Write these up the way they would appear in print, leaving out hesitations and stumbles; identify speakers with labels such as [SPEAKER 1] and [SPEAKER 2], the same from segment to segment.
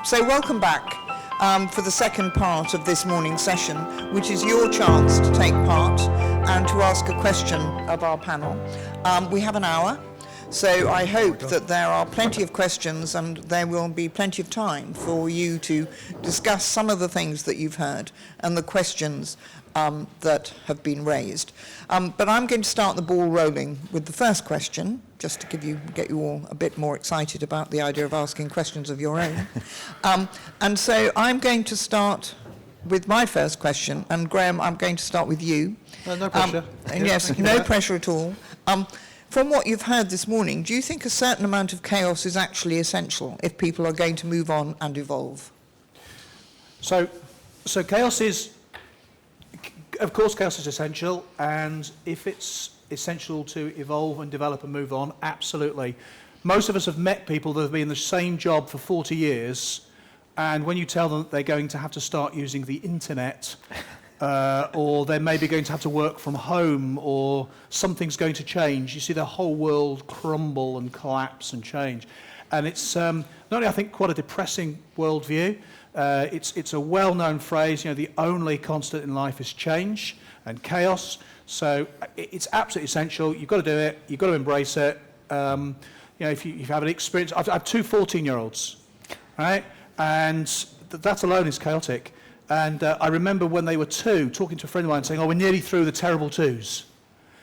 [SPEAKER 1] So welcome back for the second part of this morning's session, which is your chance to take part and to ask a question of our panel. We have an hour, so I hope that there are plenty of questions and there will be plenty of time for you to discuss some of the things that you've heard and the questions that have been raised. But I'm going to start the ball rolling with the first question, just to get you all a bit more excited about the idea of asking questions of your own. And so I'm going to start with my first question, and Graham, I'm going to start with you.
[SPEAKER 2] No pressure.
[SPEAKER 1] Yes, no pressure at all. From what you've heard this morning, do you think a certain amount of chaos is actually essential if people are going to move on and evolve?
[SPEAKER 2] So chaos is, of course, chaos is essential, and if it's essential to evolve and develop and move on, absolutely. Most of us have met people that have been in the same job for 40 years, and when you tell them that they're going to have to start using the internet, or they're maybe going to have to work from home, or something's going to change, you see the whole world crumble and collapse and change. And it's not only, I think, quite a depressing worldview. It's a well-known phrase, the only constant in life is change and chaos. So it's absolutely essential. You've got to do it. You've got to embrace it. If you have an experience, I have two 14-year-olds, right? And that alone is chaotic. And I remember when they were 2, talking to a friend of mine saying, we're nearly through the terrible 2s.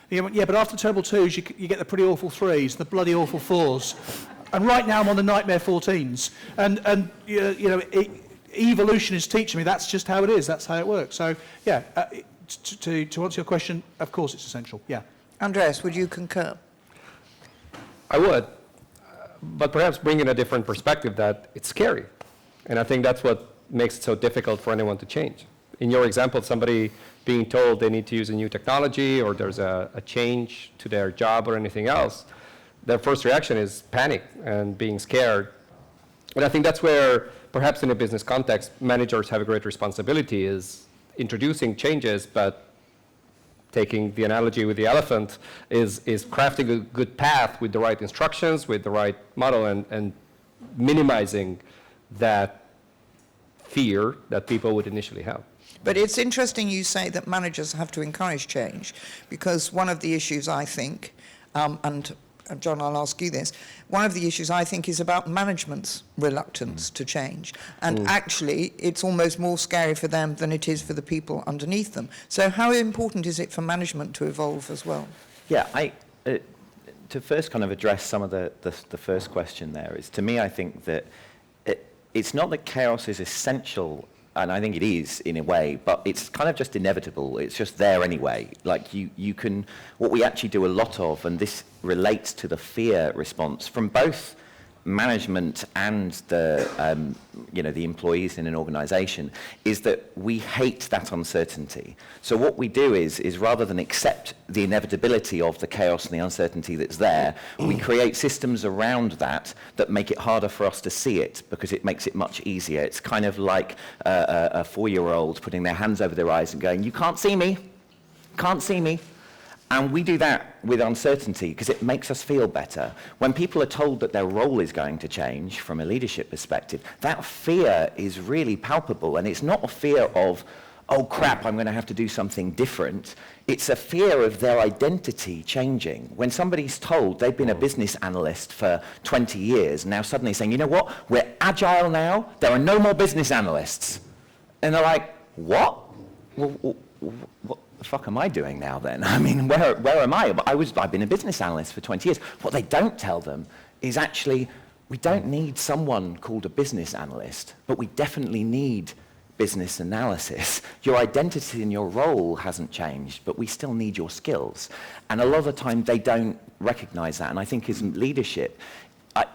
[SPEAKER 2] And went, yeah, but after terrible 2s, you get the pretty awful 3s, the bloody awful 4s. And right now I'm on the nightmare 14s. And evolution is teaching me that's just how it is. That's how it works. So, yeah, to answer your question, of course it's essential, yeah.
[SPEAKER 1] Andras, would you concur?
[SPEAKER 3] I would, but perhaps bring in a different perspective that it's scary. And I think that's what makes it so difficult for anyone to change. In your example, somebody being told they need to use a new technology or there's a change to their job or anything else, their first reaction is panic and being scared. And I think that's where, perhaps in a business context, managers have a great responsibility, is introducing changes, but taking the analogy with the elephant, is crafting a good path with the right instructions, with the right model, and minimizing that fear that people would initially have.
[SPEAKER 1] But it's interesting you say that managers have to encourage change, because one of the issues I think, and John, I'll ask you this, one of the issues I think is about management's reluctance to change. And actually, it's almost more scary for them than it is for the people underneath them. So how important is it for management to evolve as well?
[SPEAKER 4] Yeah, to first kind of address some of the first question there is, to me, I think that it's not that chaos is essential, and I think it is in a way, but it's kind of just inevitable. It's just there anyway. Like you can, what we actually do a lot of, and this relates to the fear response from both management and the employees in an organization, is that we hate that uncertainty. So what we do is rather than accept the inevitability of the chaos and the uncertainty that's there, we create systems around that make it harder for us to see it, because it makes it much easier. It's kind of like a 4-year-old putting their hands over their eyes and going, you can't see me, can't see me. And we do that with uncertainty because it makes us feel better. When people are told that their role is going to change from a leadership perspective, that fear is really palpable. And it's not a fear of, oh crap, I'm going to have to do something different. It's a fear of their identity changing. When somebody's told they've been a business analyst for 20 years, now suddenly saying, you know what, we're agile now, there are no more business analysts. And they're like, what? What the fuck am I doing now then? I mean, where am I? I've been a business analyst for 20 years. What they don't tell them is actually, we don't need someone called a business analyst, but we definitely need business analysis. Your identity and your role hasn't changed, but we still need your skills. And a lot of the time they don't recognize that. And I think as leadership,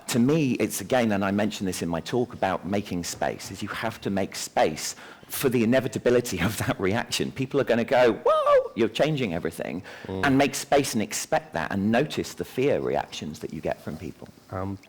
[SPEAKER 4] to me, it's again, and I mentioned this in my talk about making space, is you have to make space for the inevitability of that reaction. People are going to go, whoa, you're changing everything, and make space and expect that and notice the fear reactions that you get from people.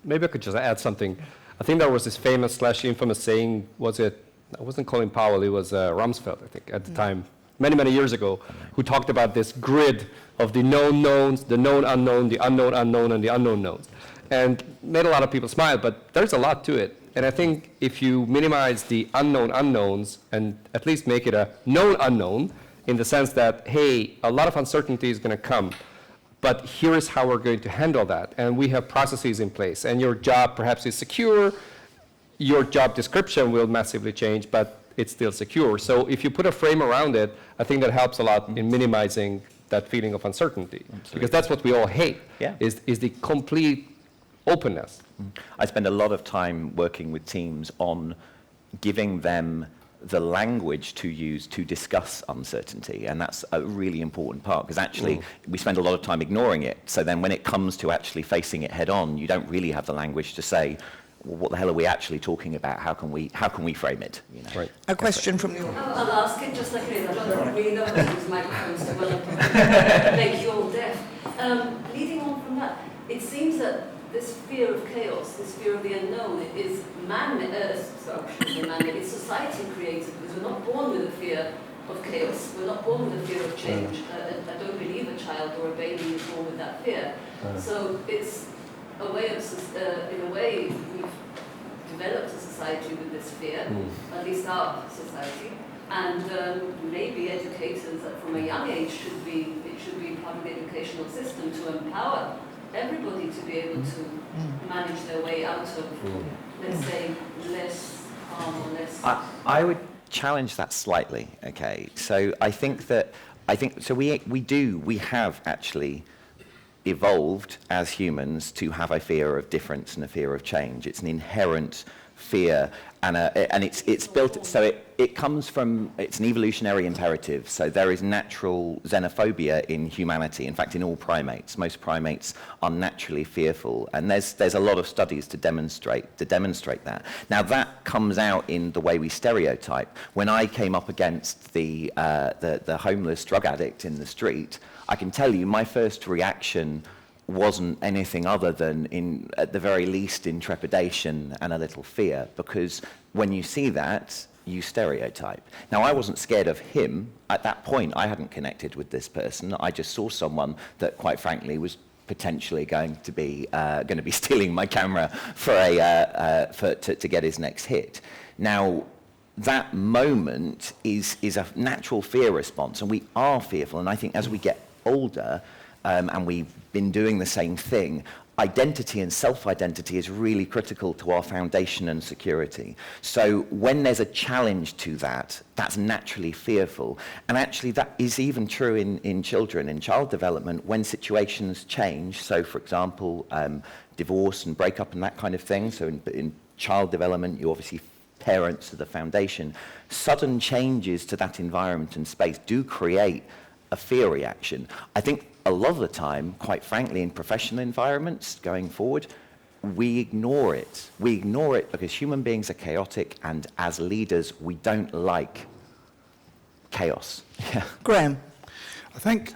[SPEAKER 3] Maybe I could just add something. I think there was this famous / infamous saying, I wasn't Colin Powell, it was Rumsfeld, I think, at the time, many years ago, who talked about this grid of the known knowns, the known unknown, the unknown unknown, and the unknown knowns. And made a lot of people smile, but there's a lot to it. And I think if you minimize the unknown unknowns and at least make it a known unknown, in the sense that, hey, a lot of uncertainty is going to come, but here is how we're going to handle that. And we have processes in place. And your job perhaps is secure. Your job description will massively change, but it's still secure. So if you put a frame around it, I think that helps a lot in minimizing that feeling of uncertainty.
[SPEAKER 4] Absolutely.
[SPEAKER 3] Because that's what we all hate,
[SPEAKER 4] Yeah.
[SPEAKER 3] is the complete openness.
[SPEAKER 4] I spend a lot of time working with teams on giving them the language to use to discuss uncertainty, and that's a really important part, because actually we spend a lot of time ignoring it. So then when it comes to actually facing it head on, you don't really have the language to say, well, what the hell are we actually talking about? How can we frame it? You know?
[SPEAKER 3] Right.
[SPEAKER 1] A question from the audience.
[SPEAKER 5] I'll ask it just like it is. I don't really know how to use microphones to well make you all deaf. Leading on from that, it seems that this fear of chaos, this fear of the unknown, is it's society created, because we're not born with a fear of chaos. We're not born with a fear of change. I don't believe a child or a baby is born with that fear. So it's a way of, in a way, we've developed a society with this fear, at least our society. And maybe educators from a young age should be part of the educational system to empower everybody to be able to manage their way out of, let's say, less harm or less.
[SPEAKER 4] I would challenge that slightly. Okay, so I think we have actually evolved as humans to have a fear of difference and a fear of change. It's an inherent fear, and it's built, so it comes from, it's an evolutionary imperative. So there is natural xenophobia in humanity. In fact, in all primates, most primates are naturally fearful, and there's a lot of studies to demonstrate that. Now that comes out in the way we stereotype. When I came up against the homeless drug addict in the street, I can tell you my first reaction wasn't anything other than, at the very least, in trepidation and a little fear, because when you see that, you stereotype. Now, I wasn't scared of him. At that point, I hadn't connected with this person. I just saw someone that, quite frankly, was potentially going to be stealing my camera to get his next hit. Now, that moment is a natural fear response, and we are fearful. And I think as we get older, and we've been doing the same thing, identity and self-identity is really critical to our foundation and security. So when there's a challenge to that, that's naturally fearful. And actually that is even true in children, in child development, when situations change. So for example, divorce and breakup and that kind of thing. So in child development, you obviously parents are the foundation. Sudden changes to that environment and space do create a fear reaction. I think a lot of the time, quite frankly, in professional environments going forward, we ignore it. We ignore it because human beings are chaotic, and as leaders, we don't like chaos. Yeah.
[SPEAKER 1] Graham.
[SPEAKER 2] I think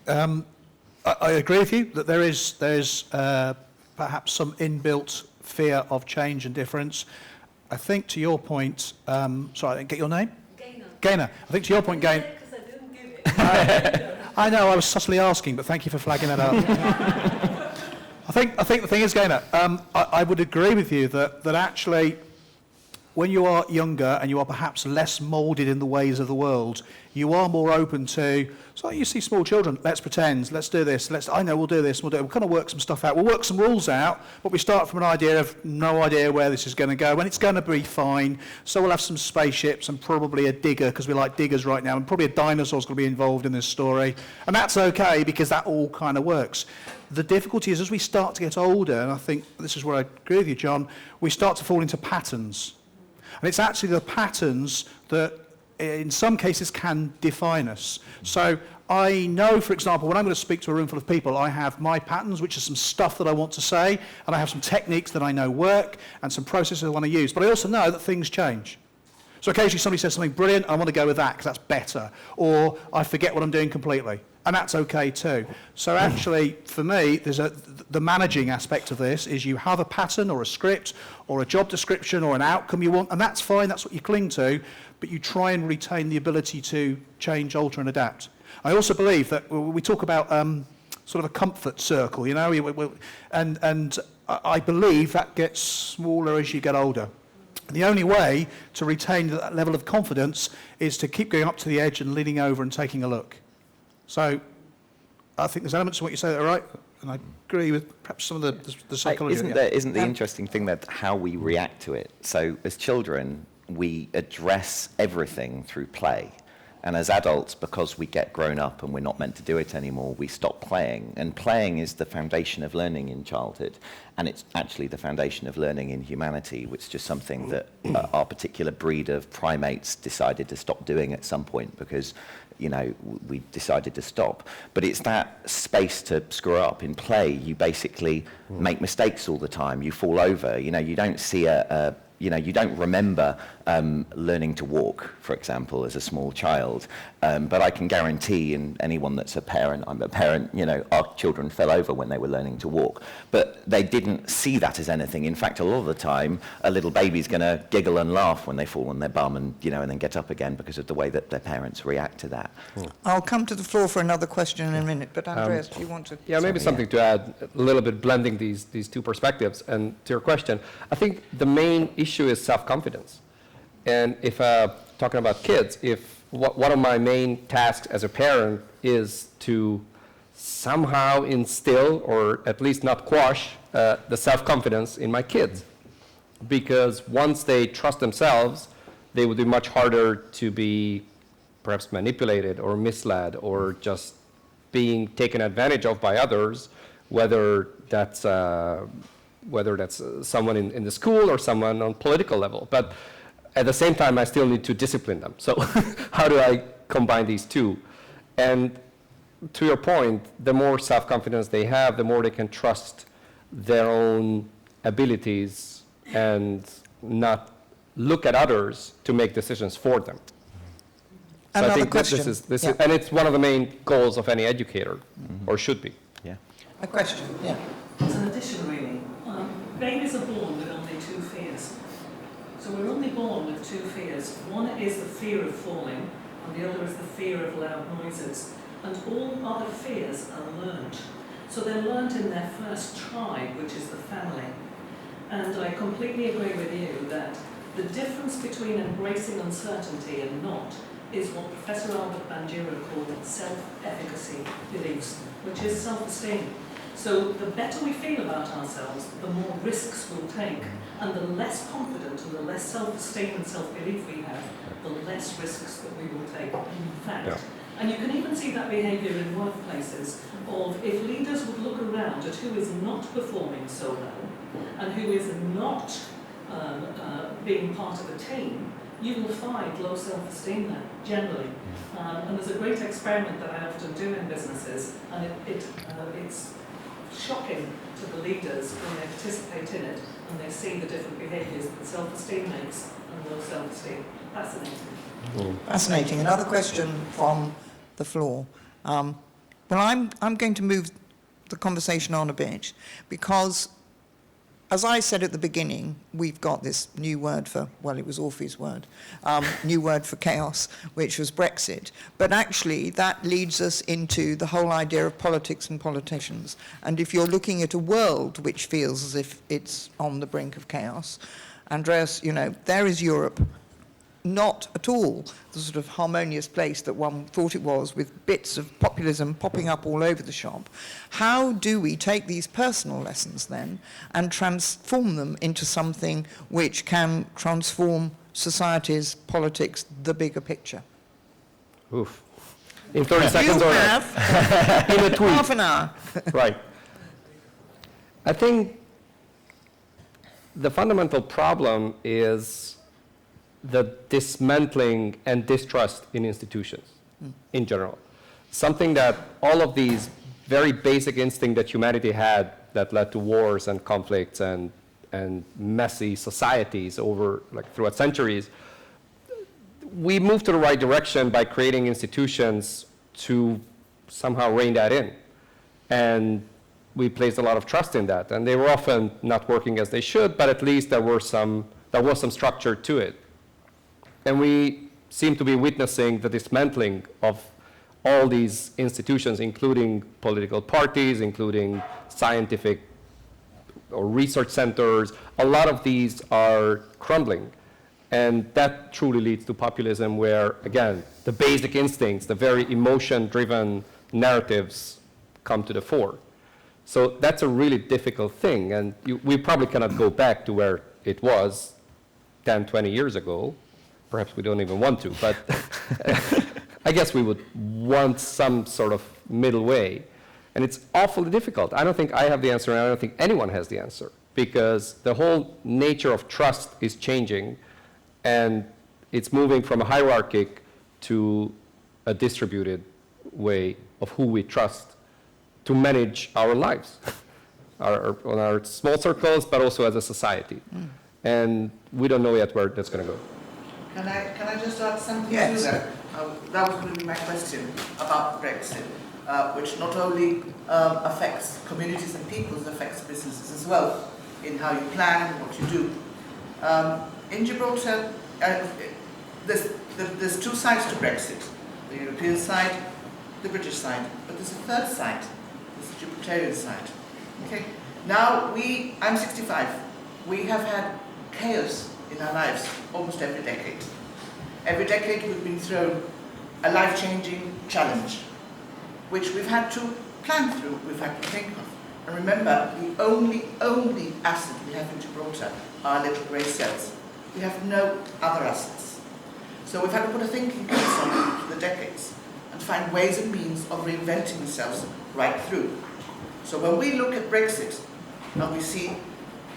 [SPEAKER 2] I agree with you that there's perhaps some inbuilt fear of change and difference. I think to your point, sorry, I didn't get your name? Gaynor. I think to your point, Gaynor.
[SPEAKER 5] Because I didn't give it.
[SPEAKER 2] I know, I was subtly asking, but thank you for flagging that up. I think the thing is, Gaynor, I would agree with you that actually, when you are younger and you are perhaps less moulded in the ways of the world, you are more open to, so you see small children, let's pretend, let's do this, I know we'll do this, we'll kind of work some stuff out, we'll work some rules out, but we start from an idea of no idea where this is going to go, and it's going to be fine, so we'll have some spaceships and probably a digger, because we like diggers right now, and probably a dinosaur's going to be involved in this story, and that's okay, because that all kind of works. The difficulty is, as we start to get older, and I think this is where I agree with you, John, we start to fall into patterns. And it's actually the patterns that, in some cases, can define us. So I know, for example, when I'm going to speak to a room full of people, I have my patterns, which are some stuff that I want to say, and I have some techniques that I know work, and some processes I want to use. But I also know that things change. So occasionally somebody says something brilliant, I want to go with that because that's better. Or I forget what I'm doing completely. And that's okay too. So actually, for me, the managing aspect of this is you have a pattern or a script or a job description or an outcome you want, and that's fine, that's what you cling to, but you try and retain the ability to change, alter, and adapt. I also believe that we talk about sort of a comfort circle, you know, and I believe that gets smaller as you get older. The only way to retain that level of confidence is to keep going up to the edge and leaning over and taking a look. So I think there's elements of what you say that are right, and I agree with perhaps some of the psychology.
[SPEAKER 4] Isn't the interesting thing that how we react to it? So as children, we address everything through play. And as adults, because we get grown up and we're not meant to do it anymore, we stop playing. And playing is the foundation of learning in childhood. And it's actually the foundation of learning in humanity, which is just something that our particular breed of primates decided to stop doing at some point because, you know, we decided to stop. But it's that space to screw up. In play, you basically make mistakes all the time. You fall over. You know, you don't see you don't remember learning to walk, for example, as a small child. But I can guarantee, and anyone that's a parent, I'm a parent, you know, our children fell over when they were learning to walk. But they didn't see that as anything. In fact, a lot of the time, a little baby's going to giggle and laugh when they fall on their bum and, you know, and then get up again because of the way that their parents react to that.
[SPEAKER 1] I'll come to the floor for another question in a minute, but Andreas, do you want to?
[SPEAKER 3] Yeah, maybe something to add, a little bit blending these two perspectives. And to your question, I think the main issue is self-confidence. And if talking about kids, if one of my main tasks as a parent is to somehow instill, or at least not quash, the self-confidence in my kids. Because once they trust themselves, they would be much harder to be perhaps manipulated or misled or just being taken advantage of by others, whether that's someone in the school or someone on political level. But at the same time, I still need to discipline them. So how do I combine these two? And to your point, the more self-confidence they have, the more they can trust their own abilities and not look at others to make decisions for them. So
[SPEAKER 1] Another
[SPEAKER 3] I think
[SPEAKER 1] question.
[SPEAKER 3] This is, and it's one of the main goals of any educator, or should be.
[SPEAKER 4] Yeah.
[SPEAKER 1] A question, yeah.
[SPEAKER 6] It's an addition, really. Babies are born with only two fears. So we're only born with two fears. One is the fear of falling, and the other is the fear of loud noises. And all other fears are learned. So they're learned in their first tribe, which is the family. And I completely agree with you that the difference between embracing uncertainty and not is what Professor Albert Bandura called self-efficacy beliefs, which is self-esteem. So the better we feel about ourselves, the more risks we'll take, and the less confident and the less self-esteem and self-belief we have, the less risks that we will take, in fact.
[SPEAKER 3] Yeah.
[SPEAKER 6] And you can even see that behaviour in workplaces of if leaders would look around at who is not performing so well and who is not being part of a team, you will find low self-esteem there, generally. And there's a great experiment that I often do in businesses, and it's shocking to the leaders when they participate in it and they see the different behaviours that self-esteem makes and low self-esteem. Fascinating.
[SPEAKER 1] Fascinating. Another question from the floor. Well, I'm going to move the conversation on a bit because, as I said at the beginning, we've got this new word for, well, it was Orpheus' word, new word for chaos, which was Brexit. But actually, that leads us into the whole idea of politics and politicians. And if you're looking at a world which feels as if it's on the brink of chaos, Andreas, you know, there is Europe, not at all the sort of harmonious place that one thought it was, with bits of populism popping up all over the shop. How do we take these personal lessons then and transform them into something which can transform societies, politics, the bigger picture?
[SPEAKER 3] Oof. In 30 seconds
[SPEAKER 1] You
[SPEAKER 3] or
[SPEAKER 1] have
[SPEAKER 3] in a tweet.
[SPEAKER 1] half an hour.
[SPEAKER 3] Right. I think the fundamental problem is the dismantling and distrust in institutions in general. Something that all of these very basic instincts that humanity had that led to wars and conflicts and messy societies over, like, throughout centuries, we moved to the right direction by creating institutions to somehow rein that in. And we placed a lot of trust in that. And they were often not working as they should, but at least there was some structure to it. And we seem to be witnessing the dismantling of all these institutions, including political parties, including scientific or research centers, a lot of these are crumbling. And that truly leads to populism where, again, the basic instincts, the very emotion-driven narratives come to the fore. So that's a really difficult thing, and we probably cannot go back to where it was 10, 20 years ago. Perhaps we don't even want to, but I guess we would want some sort of middle way. And it's awfully difficult. I don't think I have the answer, and I don't think anyone has the answer, because the whole nature of trust is changing, and it's moving from a hierarchic to a distributed way of who we trust to manage our lives, on our small circles, but also as a society. And we don't know yet where that's going to go.
[SPEAKER 7] Can I just add something
[SPEAKER 1] Yes.
[SPEAKER 7] to that? That was going to be my question about Brexit, which not only affects communities and peoples, affects businesses as well, in how you plan, what you do. In Gibraltar, there's two sides to Brexit, the European side, the British side, but there's a third side, there's the Gibraltarian side. Okay? Now, I'm 65, we have had chaos in our lives almost every decade. Every decade we've been thrown a life-changing challenge, which we've had to plan through, we've had to think of. And remember, the only asset we have in Gibraltar are little grey cells. We have no other assets. So we've had to put a thinking piece on the decades and find ways and means of reinventing ourselves right through. So when we look at Brexit, and we see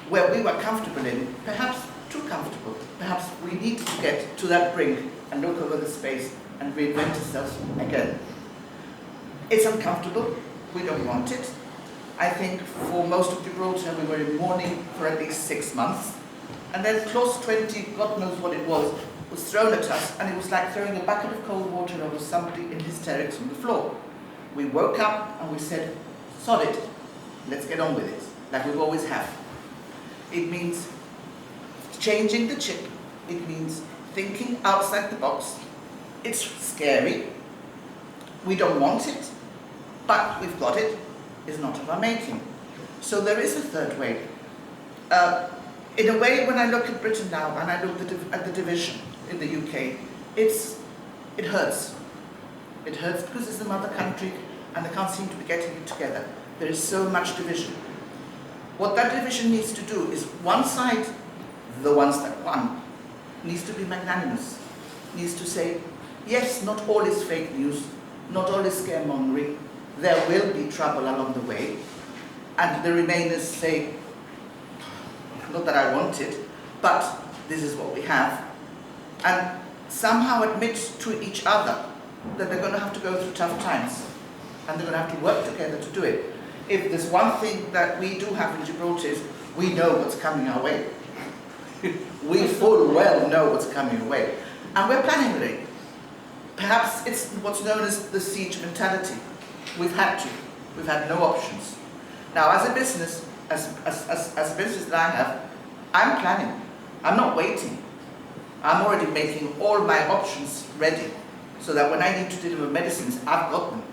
[SPEAKER 7] where we were comfortable in, perhaps too comfortable, perhaps we need to get to that brink and look over the space and reinvent ourselves again. It's uncomfortable, we don't want it. I think for most of Gibraltar we were in mourning for at least 6 months, and then Clause 20, God knows what it was thrown at us, and it was like throwing a bucket of cold water over somebody in hysterics on the floor. We woke up and we said, sod it, let's get on with it, like we've always have. It means changing the chip, it means thinking outside the box. It's scary, we don't want it, but we've got it, it's not of our making. So there is a third way. In a way, when I look at Britain now and I look at the division in the UK, it hurts. It hurts because it's a mother country and they can't seem to be getting it together. There is so much division. What that division needs to do is one side, the ones that won, needs to be magnanimous, needs to say, yes, not all is fake news, not all is scaremongering, there will be trouble along the way, and the remainers say, not that I want it, but this is what we have, and somehow admit to each other that they're going to have to go through tough times, and they're going to have to work together to do it. If there's one thing that we do have in Gibraltar is we know what's coming our way. We full well know what's coming our way, and we're planning for it. Perhaps it's what's known as the siege mentality. We've had to. We've had no options. Now, as a business, as a business that I have, I'm planning. I'm not waiting. I'm already making all my options ready so that when I need to deliver medicines, I've got them.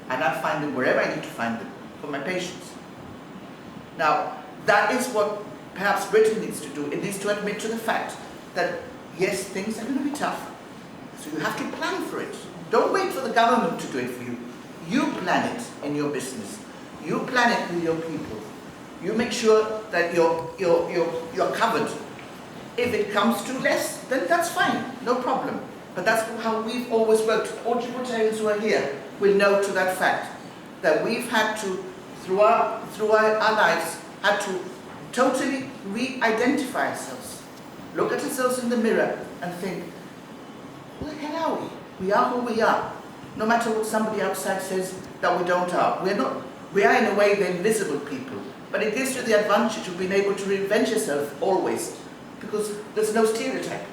[SPEAKER 7] And I find them wherever I need to find them for my patients. Now, that is what perhaps Britain needs to do. It needs to admit to the fact that, yes, things are going to be tough. So you have to plan for it. Don't wait for the government to do it for you. You plan it in your business. You plan it with your people. You make sure that you're covered. If it comes to less, then that's fine, no problem. But that's how we've always worked. All Gibraltarians who are here will know to that fact that we've had to, through our lives, had to totally re-identify ourselves. Look at ourselves in the mirror and think, who the hell are we? We are who we are. No matter what somebody outside says that we don't are. We are in a way the invisible people. But it gives you the advantage of being able to reinvent yourself always. Because there's no stereotype.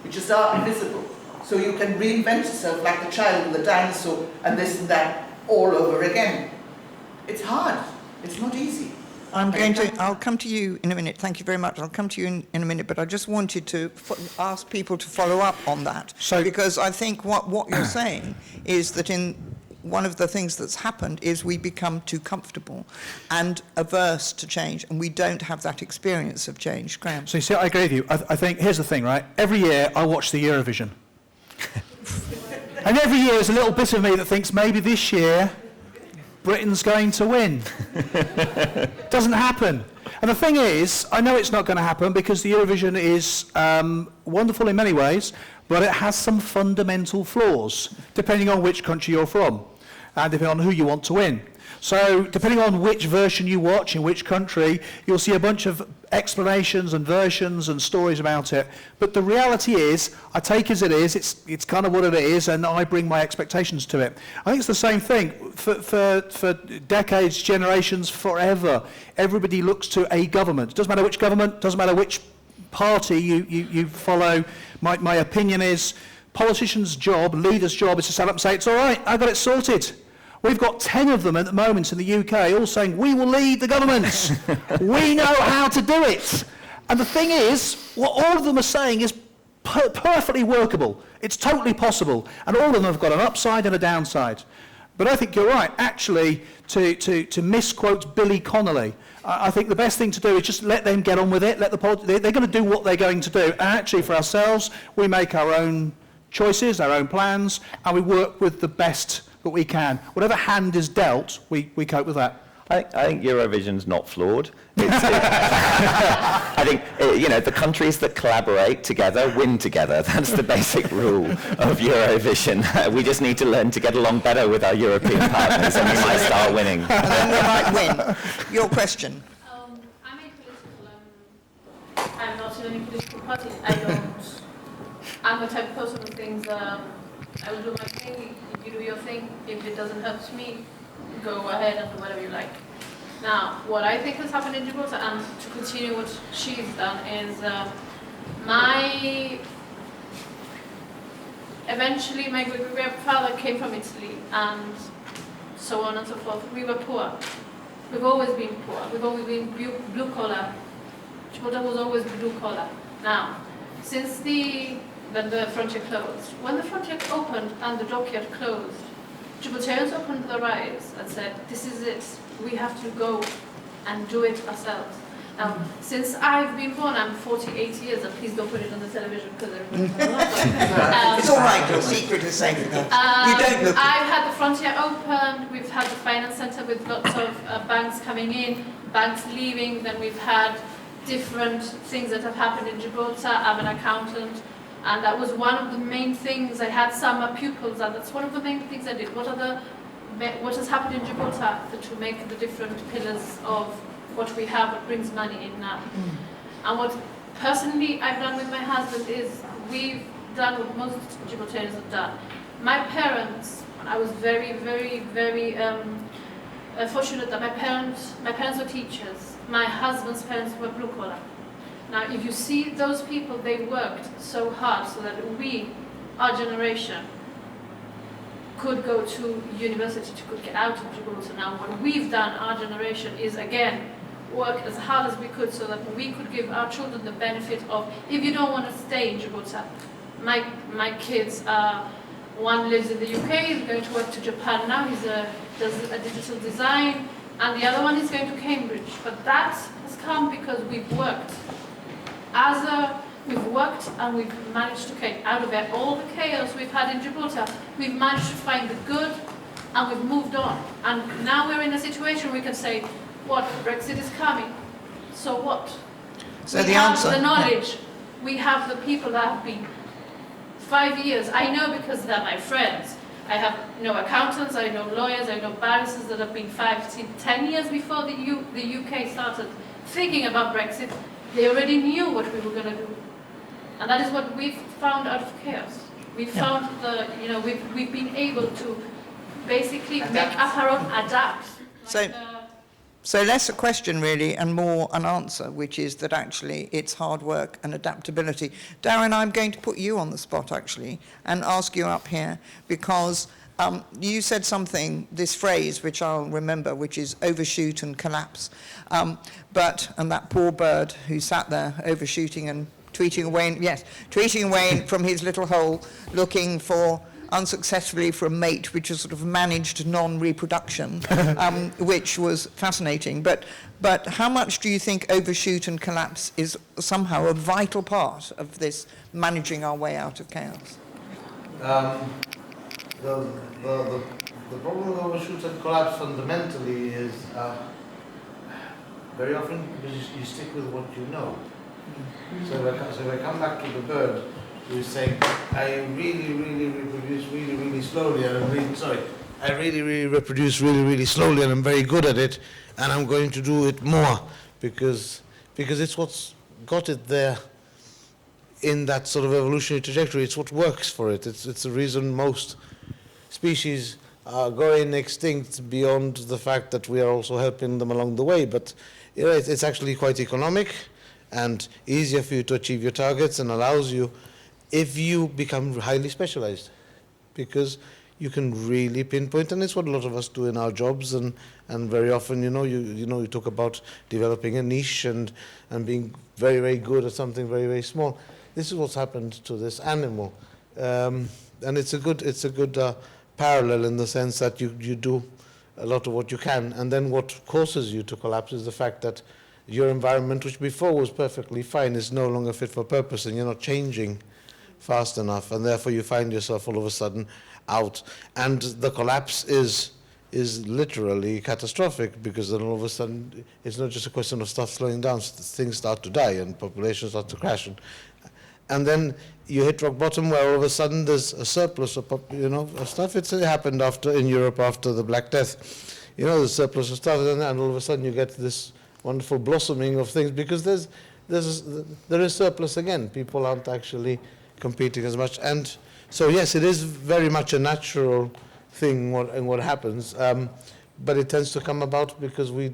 [SPEAKER 7] You just are invisible. So you can reinvent yourself like the child with the dinosaur and this and that all over again. It's hard. It's not easy.
[SPEAKER 1] I'll come to you in a minute. Thank you very much. I'll come to you in a minute, but I just wanted to ask people to follow up on that.
[SPEAKER 2] So,
[SPEAKER 1] because I think what you're saying is that one of the things that's happened is we become too comfortable and averse to change, and we don't have that experience of change. Graham?
[SPEAKER 2] So you see, I agree with you. I think, here's the thing, right? Every year I watch the Eurovision. And every year there's a little bit of me that thinks maybe this year Britain's going to win. Doesn't happen. And the thing is, I know it's not going to happen because the Eurovision is wonderful in many ways, but it has some fundamental flaws, depending on which country you're from, and depending on who you want to win. So, depending on which version you watch in which country, you'll see a bunch of explanations and versions and stories about it. But the reality is, I take it as it is, it's kind of what it is, and I bring my expectations to it. I think it's the same thing. For decades, generations, forever, everybody looks to a government. It doesn't matter which government, doesn't matter which party you follow. My opinion is, politicians' job, leaders' job, is to stand up and say, it's all right, I got it sorted. We've got 10 of them at the moment in the UK all saying, we will lead the governments. We know how to do it. And the thing is, what all of them are saying is perfectly workable. It's totally possible. And all of them have got an upside and a downside. But I think you're right. Actually, to misquote Billy Connolly, I think the best thing to do is just let them get on with it. They're going to do what they're going to do. And actually, for ourselves, we make our own choices, our own plans, and we work with the best that we can. Whatever hand is dealt, we cope with that.
[SPEAKER 4] I think Eurovision's not flawed. I think, the countries that collaborate together win together. That's the basic rule of Eurovision. We just need to learn to get along better with our European partners, and we might start winning.
[SPEAKER 1] And then we might win. Your question.
[SPEAKER 8] I'm apolitical. I'm not in any political party. I'm the type of person who thinks I will do my thing, you do your thing. If it doesn't hurt me, go ahead and do whatever you like. Now, what I think has happened in Gibraltar, and to continue what she's done, is eventually my great-grandfather came from Italy, and so on and so forth. We were poor. We've always been poor. We've always been blue-collar. Gibraltar was always blue-collar. Now, since when the frontier closed. When the frontier opened and the dockyard closed, Gibraltarians opened their eyes and said, this is it, we have to go and do it ourselves. Now, since I've been born, I'm 48 years, and please don't put it on the television because everybody's going to look like
[SPEAKER 1] It's all right, your secret is safe enough. You don't look.
[SPEAKER 8] I've had the frontier opened, we've had the finance centre with lots of banks coming in, banks leaving, then we've had different things that have happened in Gibraltar. I'm an accountant. And that was one of the main things. I had some pupils, and that's one of the main things I did. What has happened in Gibraltar to make the different pillars of what we have, what brings money in now. And what personally I've done with my husband is we've done what most Gibraltarians have done. My parents, I was very, very, very fortunate that my parents were teachers. My husband's parents were blue collar. Now, if you see those people, they worked so hard so that we, our generation, could go to university, could get out of Gibraltar. Now, what we've done, our generation, is again, work as hard as we could so that we could give our children the benefit of, if you don't want to stay in Gibraltar, my kids, one lives in the UK, he's going to work to Japan now, does a digital design, and the other one is going to Cambridge. But that has come because we've worked. We've worked and we've managed to get out of it all the chaos we've had in Gibraltar. We've managed to find the good and we've moved on. And now we're in a situation where we can say, what, Brexit is coming, so what?
[SPEAKER 1] So
[SPEAKER 8] we have the knowledge, we have the people that have been 5 years. I know because they're my friends. I have accountants, I know lawyers, I know barristers that have been 5, 10 years before the UK started thinking about Brexit. They already knew what we were going to do. And that is what we've found out of chaos. We've found we've been able to basically make up our own, adapt.
[SPEAKER 1] So less a question really and more an answer, which is that actually it's hard work and adaptability. Darren, I'm going to put you on the spot actually and ask you up here because you said something, this phrase, which I'll remember, which is overshoot and collapse. And that poor bird who sat there overshooting and tweeting away from his little hole, looking for unsuccessfully for a mate, which is sort of managed non-reproduction, which was fascinating. But how much do you think overshoot and collapse is somehow a vital part of this managing our way out of chaos?
[SPEAKER 9] The problem with overshoot and collapse fundamentally is very often you stick with what you know. So if I come back to the bird, we say, I really reproduce really slowly, and I really reproduce really slowly, and I'm very good at it, and I'm going to do it more because it's what's got it there in that sort of evolutionary trajectory. It's what works for it. It's the reason most species are going extinct, beyond the fact that we are also helping them along the way. But you know, it's actually quite economic and easier for you to achieve your targets, and allows you, if you become highly specialized, because you can really pinpoint, and it's what a lot of us do in our jobs, and very often, you talk about developing a niche and being very good at something very small. This is what's happened to this animal, and it's a good parallel in the sense that you do a lot of what you can, and then what causes you to collapse is the fact that your environment, which before was perfectly fine, is no longer fit for purpose, and you're not changing fast enough, and therefore you find yourself all of a sudden out. And the collapse is literally catastrophic, because then all of a sudden it's not just a question of stuff slowing down, things start to die and populations start to crash, and then you hit rock bottom, where all of a sudden there's a surplus of stuff. It happened in Europe after the Black Death. The surplus of stuff, and all of a sudden you get this wonderful blossoming of things, because there is surplus again. People aren't actually competing as much, and so yes, it is very much a natural thing what happens, but it tends to come about because we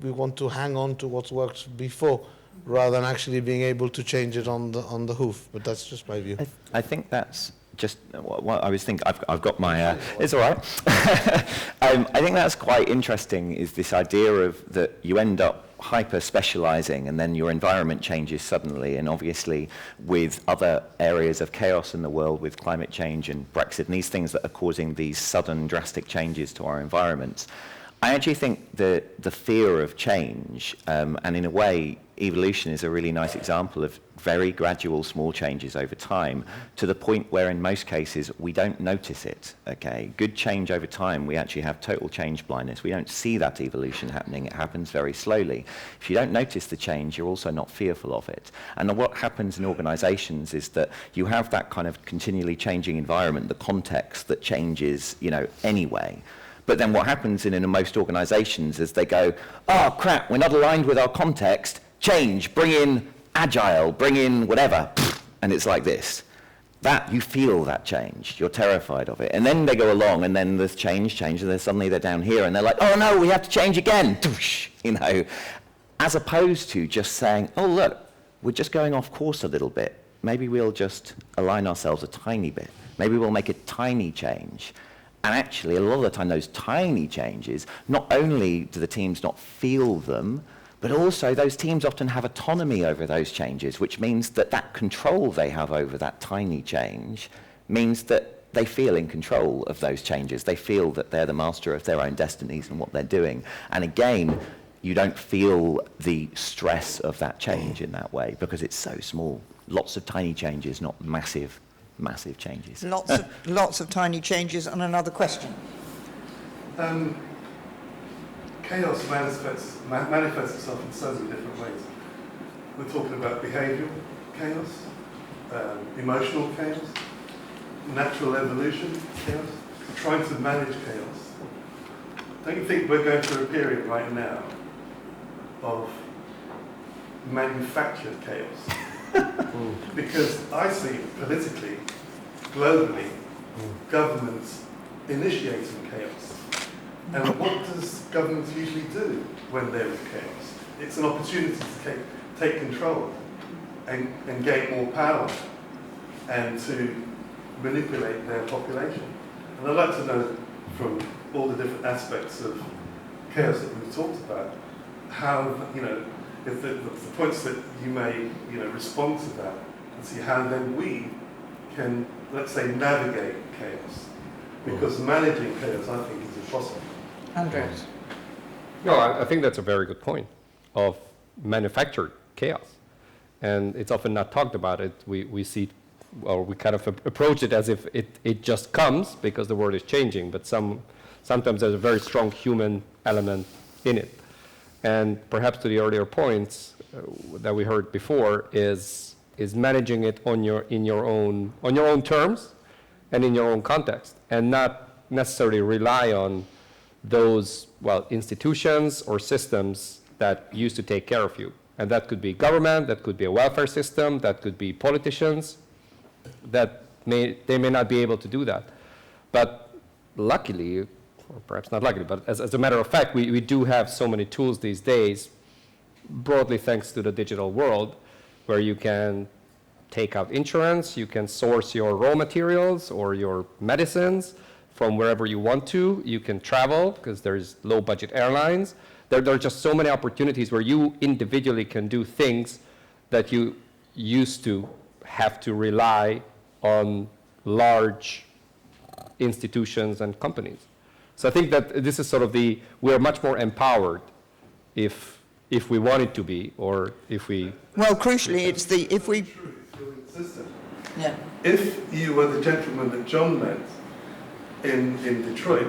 [SPEAKER 9] want to hang on to what's worked before, rather than actually being able to change it on the hoof. But that's just my view.
[SPEAKER 4] I think that's just what I was thinking. I've got my. It's all right. I think that's quite interesting. Is this idea of that you end up hyper specializing, and then your environment changes suddenly, and obviously with other areas of chaos in the world, with climate change and Brexit and these things that are causing these sudden drastic changes to our environments. I actually think the fear of change, and in a way, evolution is a really nice example of very gradual small changes over time, to the point where in most cases we don't notice it. Okay, good change over time, we actually have total change blindness. We don't see that evolution happening. It happens very slowly. If you don't notice the change, you're also not fearful of it. And what happens in organizations is that you have that kind of continually changing environment, the context that changes, anyway. But then what happens in most organizations is they go, oh crap, we're not aligned with our context, change, bring in agile, bring in whatever, and it's like this. That, you feel that change, you're terrified of it. And then they go along, and then there's change, and then suddenly they're down here, and they're like, oh no, we have to change again, as opposed to just saying, oh look, we're just going off course a little bit. Maybe we'll just align ourselves a tiny bit. Maybe we'll make a tiny change. And actually, a lot of the time, those tiny changes, not only do the teams not feel them, but also those teams often have autonomy over those changes, which means that control they have over that tiny change means that they feel in control of those changes. They feel that they're the master of their own destinies and what they're doing. And again, you don't feel the stress of that change in that way, because it's so small. Lots of tiny changes, not massive changes.
[SPEAKER 1] Lots of tiny changes. And another question.
[SPEAKER 10] Chaos manifests itself in so many different ways. We're talking about behavioural chaos, emotional chaos, natural evolution chaos, trying to manage chaos. Don't you think we're going through a period right now of manufactured chaos? Because I see politically, globally, governments initiating chaos. And what does governments usually do when there is chaos? It's an opportunity to take control and gain more power and to manipulate their population. And I'd like to know, from all the different aspects of chaos that we've talked about, how, if the points that you may, respond to that, and see how then we can let's say, navigate chaos. Because managing chaos, I think, is impossible.
[SPEAKER 1] Andras.
[SPEAKER 3] No, I think that's a very good point of manufactured chaos. And it's often not talked about it. We see, or we kind of approach it as if it just comes because the world is changing, but sometimes there's a very strong human element in it. And perhaps to the earlier points that we heard before is managing it in your own terms and in your own context, and not necessarily rely on those, institutions or systems that used to take care of you. And that could be government, that could be a welfare system, that could be politicians, that they may not be able to do that. But luckily, or perhaps not luckily, but as a matter of fact, we do have so many tools these days, broadly thanks to the digital world, where you can take out insurance, you can source your raw materials or your medicines from wherever you want to. You can travel because there's low-budget airlines. There are just so many opportunities where you individually can do things that you used to have to rely on large institutions and companies. So I think that this is sort of we are much more empowered if we wanted to be, or if we...
[SPEAKER 1] Well, crucially, it's if we...
[SPEAKER 10] If you're in the system.
[SPEAKER 1] Yeah.
[SPEAKER 10] If you were the gentleman that John met in Detroit,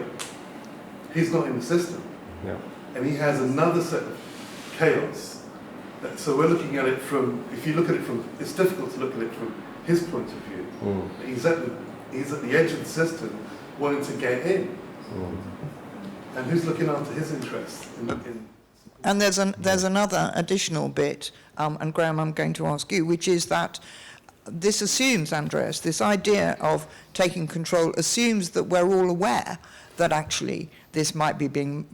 [SPEAKER 10] he's not in the system.
[SPEAKER 3] Yeah.
[SPEAKER 10] And he has another set of chaos. So we're looking at it from, if you look at it from, it's difficult to look at it from his point of view. He's at the edge of the system wanting to get in. And who's looking after his interests?
[SPEAKER 1] And there's another additional bit, and Graham, I'm going to ask you, which is that this assumes, Andras, this idea of taking control assumes that we're all aware that actually this might be being,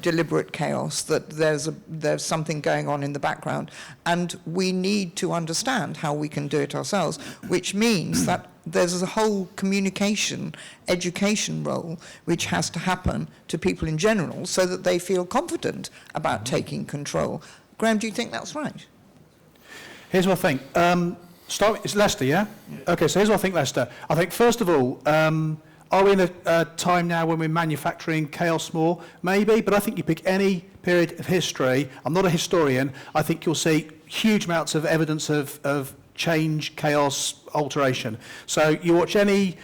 [SPEAKER 1] deliberate chaos, that there's something going on in the background, and we need to understand how we can do it ourselves, which means that there's a whole communication, education role which has to happen to people in general so that they feel confident about taking control. Graham, do you think that's right?
[SPEAKER 2] Here's what I think. It's Leicester, yeah? Okay, so here's what I think, Leicester. I think, first of all, are we in a time now when we're manufacturing chaos more? Maybe, but I think you pick any period of history, I'm not a historian, I think you'll see huge amounts of evidence of change, chaos, alteration. So you watch any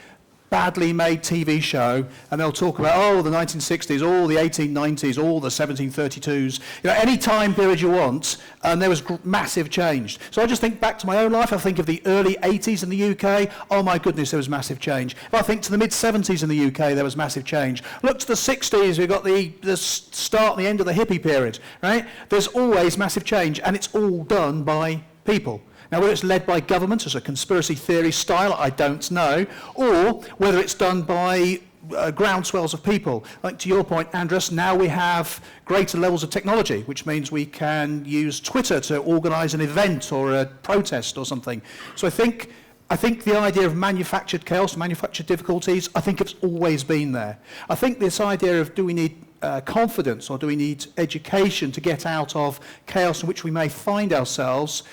[SPEAKER 2] badly made TV show and they'll talk about, the 1960s, all the 1890s, all the 1732s, any time period you want, and there was massive change. So I just think back to my own life, I think of the early 80s in the UK, oh my goodness, there was massive change. If I think to the mid-70s in the UK, there was massive change. Look to the 60s, we've got the start and the end of the hippie period, right? There's always massive change, and it's all done by people. Now, whether it's led by government as a conspiracy theory style, I don't know, or whether it's done by groundswells of people. Like to your point, Andras, now we have greater levels of technology, which means we can use Twitter to organise an event or a protest or something. So I think the idea of manufactured chaos, manufactured difficulties, I think it's always been there. I think this idea of do we need confidence or do we need education to get out of chaos in which we may find ourselves,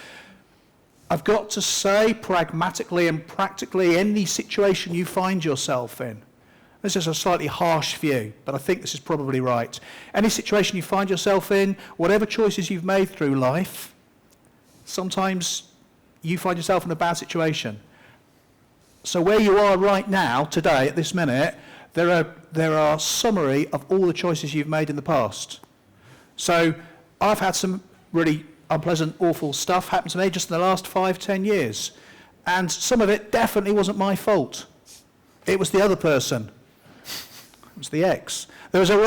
[SPEAKER 2] I've got to say, pragmatically and practically, any situation you find yourself in, this is a slightly harsh view, but I think this is probably right. Any situation you find yourself in, whatever choices you've made through life, sometimes you find yourself in a bad situation. So where you are right now, today, at this minute, there are a summary of all the choices you've made in the past. So I've had some really unpleasant, awful stuff happened to me just in the last 5-10 years. And some of it definitely wasn't my fault. It was the other person. It was the ex. There was a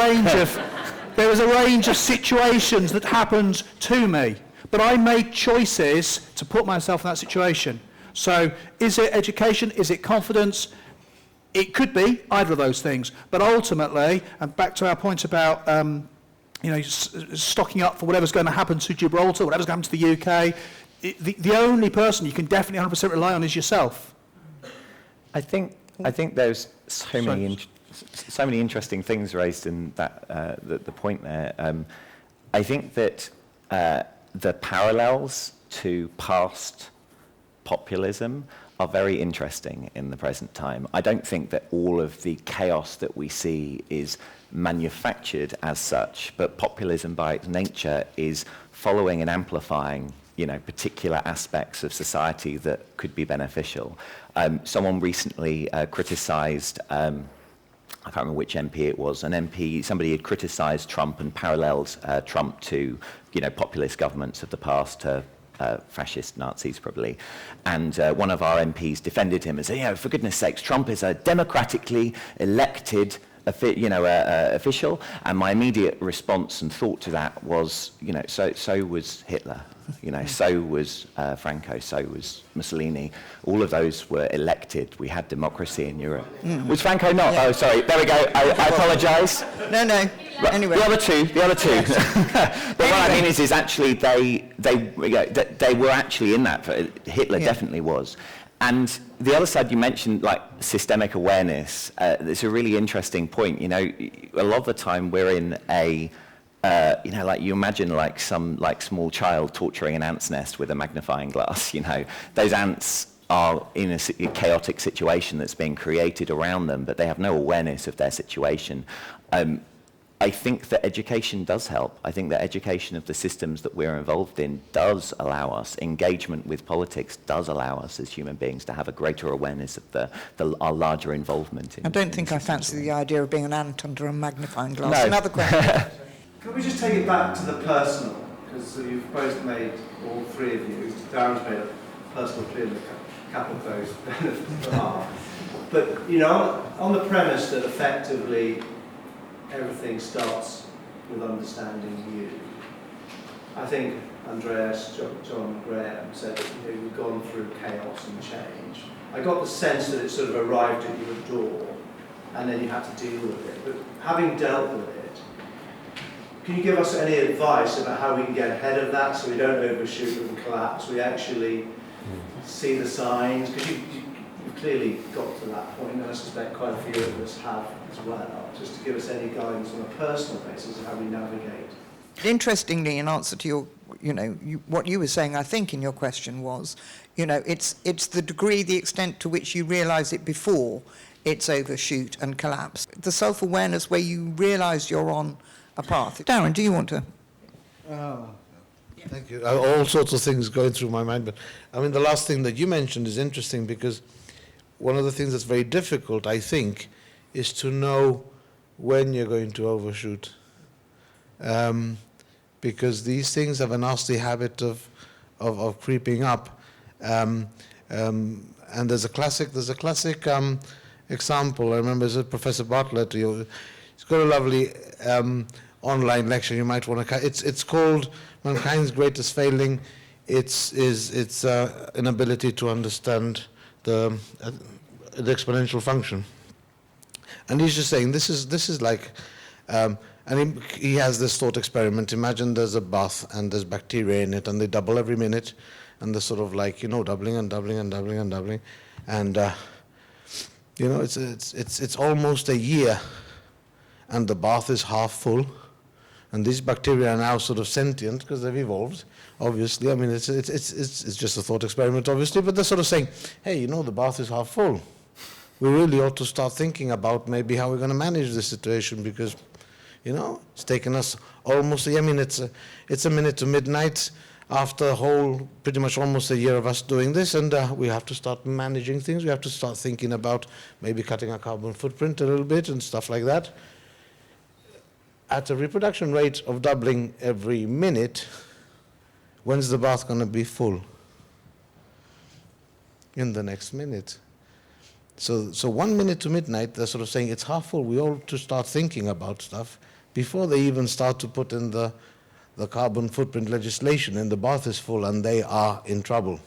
[SPEAKER 2] range of situations that happened to me. But I made choices to put myself in that situation. So is it education? Is it confidence? It could be either of those things. But ultimately, and back to our point about stocking up for whatever's going to happen to Gibraltar, whatever's going to happen to the UK, the only person you can definitely 100% rely on is yourself.
[SPEAKER 4] I think there's so many interesting things raised in that the point there. I think that the parallels to past populism are very interesting in the present time. I don't think that all of the chaos that we see is manufactured as such, but populism by its nature is following and amplifying, you know, particular aspects of society that could be beneficial. Someone recently criticised, I can't remember which MP it was, somebody had criticised Trump and paralleled Trump to, you know, populist governments of the past, fascist Nazis probably, and one of our MPs defended him and said, you know, for goodness sakes, Trump is a democratically elected official, and my immediate response and thought to that was, you know, so was Hitler, you know, so was Franco, so was Mussolini. All of those were elected. We had democracy in Europe. Was Franco not? Yeah. Oh, sorry. There we go. I apologise.
[SPEAKER 1] No. Anyway,
[SPEAKER 4] the other two. But what I mean is actually they were actually in that. Hitler definitely was. And the other side, you mentioned like systemic awareness. It's a really interesting point. You know, a lot of the time we're in a, you know, like you imagine like some like small child torturing an ant's nest with a magnifying glass. You know, those ants are in a chaotic situation that's being created around them, but they have no awareness of their situation. I think that education does help. I think that education of the systems that we're involved in does allow us, engagement with politics does allow us as human beings to have a greater awareness of our larger involvement in.
[SPEAKER 1] I don't think I fancy the idea of being an ant under a magnifying glass.
[SPEAKER 4] No.
[SPEAKER 1] Another question.
[SPEAKER 11] Can we just take it back to the personal? Because you've both made, all three of you, Darren's made a personal plea in a couple of those behalf. But, you know, on the premise that effectively everything starts with understanding you. I think Andreas, John Graham said that, you know, we've gone through chaos and change. I got the sense that it sort of arrived at your door and then you had to deal with it. But having dealt with it, can you give us any advice about how we can get ahead of that so we don't overshoot and collapse, we actually see the signs? Because you've clearly got to that point, and I suspect quite a few of us have as well. Just to give us any guidance on a personal basis of how we navigate.
[SPEAKER 1] Interestingly, in answer to your, you know, what you were saying, I think, in your question was, you know, it's the degree, the extent to which you realise it before it's overshoot and collapse. The self-awareness where you realise you're on a path. Darren, do you want to?
[SPEAKER 9] Thank you. All sorts of things going through my mind, but I mean, the last thing that you mentioned is interesting because one of the things that's very difficult, I think, is to know when you're going to overshoot. Because these things have a nasty habit of creeping up. And there's a classic example. I remember it's Professor Bachleda. He's got a lovely online lecture you might want to. It's called Mankind's Greatest Failing. It's inability to understand the exponential function. And he's just saying this is like, and he has this thought experiment. Imagine there's a bath and there's bacteria in it, and they double every minute, and they're sort of like, you know, doubling and doubling and doubling and doubling, and you know, it's almost a year, and the bath is half full, and these bacteria are now sort of sentient because they've evolved. Obviously, I mean, it's just a thought experiment, obviously, but they're sort of saying, hey, you know, the bath is half full. We really ought to start thinking about maybe how we're going to manage this situation because, you know, it's taken us almost, I mean, it's a minute to midnight after a whole, pretty much almost a year of us doing this, and we have to start managing things. We have to start thinking about maybe cutting our carbon footprint a little bit and stuff like that. At a reproduction rate of doubling every minute, when's the bath going to be full? In the next minute. So 1 minute to midnight, they're sort of saying it's half full. We all to start thinking about stuff before they even start to put in the carbon footprint legislation, and the bath is full and they are in trouble.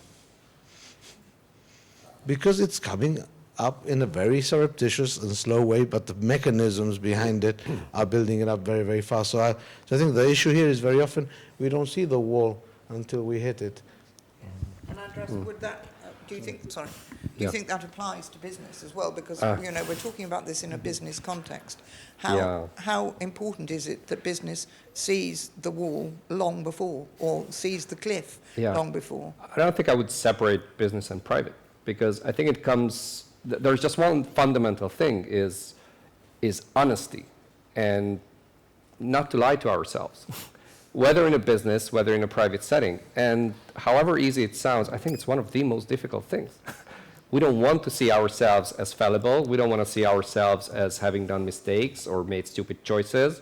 [SPEAKER 9] Because it's coming up in a very surreptitious and slow way, but the mechanisms behind it are building it up very, very fast. So I think the issue here is very often we don't see the wall until we hit it.
[SPEAKER 1] And Andras, would that, do you think think that applies to business as well? Because, you know, we're talking about this in a business context. How important is it that business sees the wall long before or sees the cliff long before?
[SPEAKER 3] I don't think I would separate business and private. because I think it comes, there's just one fundamental thing is honesty, and not to lie to ourselves, whether in a business, whether in a private setting. And however easy it sounds, I think it's one of the most difficult things. We don't want to see ourselves as fallible. We don't want to see ourselves as having done mistakes or made stupid choices.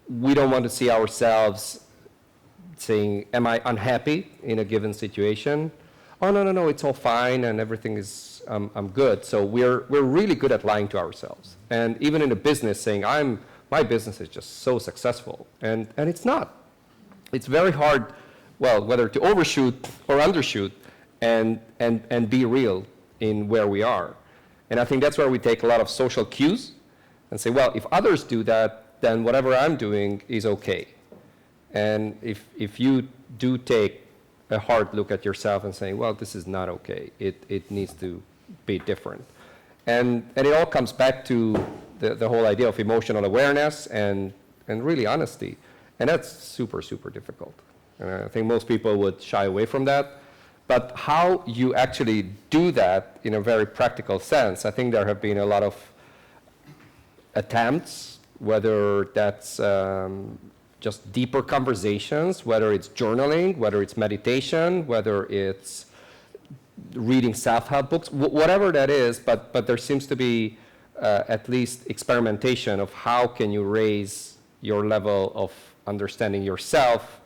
[SPEAKER 3] We don't want to see ourselves saying, am I unhappy in a given situation? Oh, no, it's all fine and everything is, I'm good. So we're really good at lying to ourselves. And even in a business saying, my business is just so successful. And it's not. It's very hard, well, whether to overshoot or undershoot and be real in where we are. And I think that's where we take a lot of social cues and say, well, if others do that, then whatever I'm doing is okay. And if you do take a hard look at yourself and say, well, this is not okay, it needs to be different. And it all comes back to the whole idea of emotional awareness and really honesty. And that's super, super difficult. And I think most people would shy away from that. But how you actually do that in a very practical sense, I think there have been a lot of attempts, whether that's just deeper conversations, whether it's journaling, whether it's meditation, whether it's reading self-help books, whatever that is, but there seems to be at least experimentation of how can you raise your level of understanding yourself,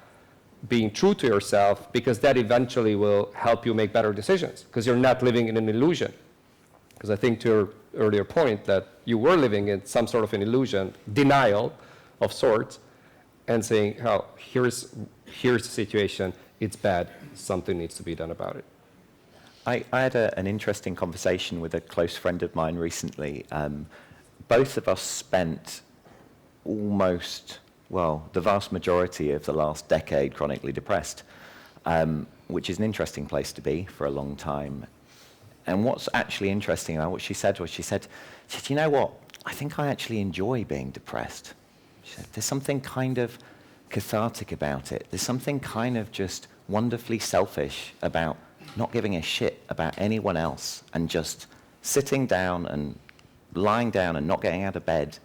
[SPEAKER 3] being true to yourself, because that eventually will help you make better decisions, because you're not living in an illusion. Because I think to your earlier point that you were living in some sort of an illusion, denial of sorts, and saying, oh, here's the situation, it's bad, something needs to be done about it.
[SPEAKER 4] I had an interesting conversation with a close friend of mine recently. Both of us spent almost, well, the vast majority of the last decade chronically depressed, which is an interesting place to be for a long time. And what's actually interesting about what she said was, she said, you know what, I think I actually enjoy being depressed. She said, there's something kind of cathartic about it. There's something kind of just wonderfully selfish about not giving a shit about anyone else and just sitting down and lying down and not getting out of bed.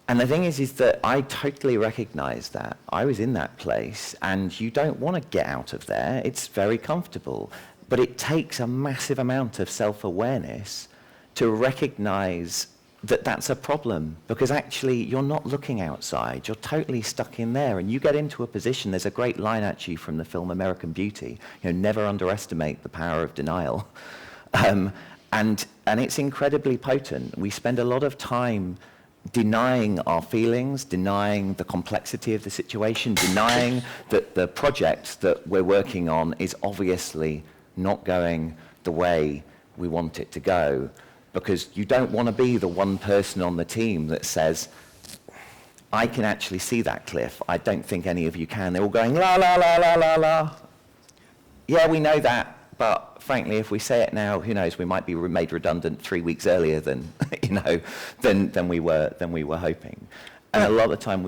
[SPEAKER 4] And the thing is that I totally recognize that. I was in that place, and you don't want to get out of there. It's very comfortable. But it takes a massive amount of self-awareness to recognize that that's a problem, because actually you're not looking outside. You're totally stuck in there, and you get into a position. There's a great line actually from the film American Beauty. Never underestimate the power of denial. And it's incredibly potent. We spend a lot of time denying our feelings, denying the complexity of the situation, denying that the project that we're working on is obviously not going the way we want it to go, because you don't want to be the one person on the team that says, I can actually see that cliff. I don't think any of you can. They're all going, la, la, la, la, la, la. Yeah, we know that, but frankly, if we say it now, who knows, we might be made redundant 3 weeks earlier than, than we were hoping. And a lot of the time,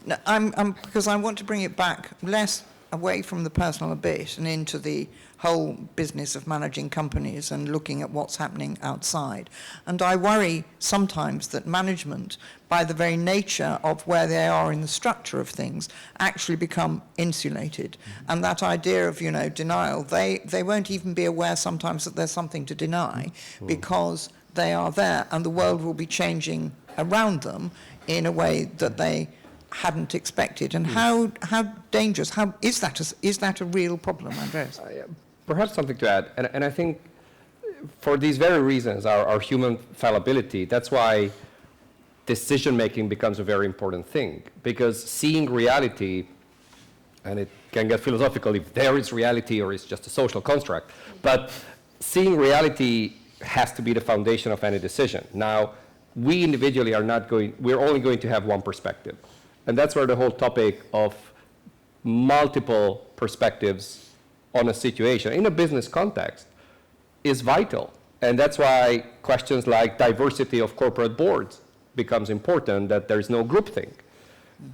[SPEAKER 1] No, because I want to bring it back less away from the personal a bit and into the whole business of managing companies and looking at what's happening outside. And I worry sometimes that management, by the very nature of where they are in the structure of things, actually become insulated. And that idea of, denial, they won't even be aware sometimes that there's something to deny because they are there, and the world will be changing around them in a way that they hadn't expected. And how dangerous, is that a real problem, Andras?
[SPEAKER 3] Perhaps something to add, and I think for these very reasons, our human fallibility, that's why decision-making becomes a very important thing, because seeing reality, and it can get philosophical if there is reality or it's just a social construct, but seeing reality has to be the foundation of any decision. Now, we individually we're only going to have one perspective. And that's where the whole topic of multiple perspectives on a situation in a business context is vital. And that's why questions like diversity of corporate boards becomes important, that there's no groupthink.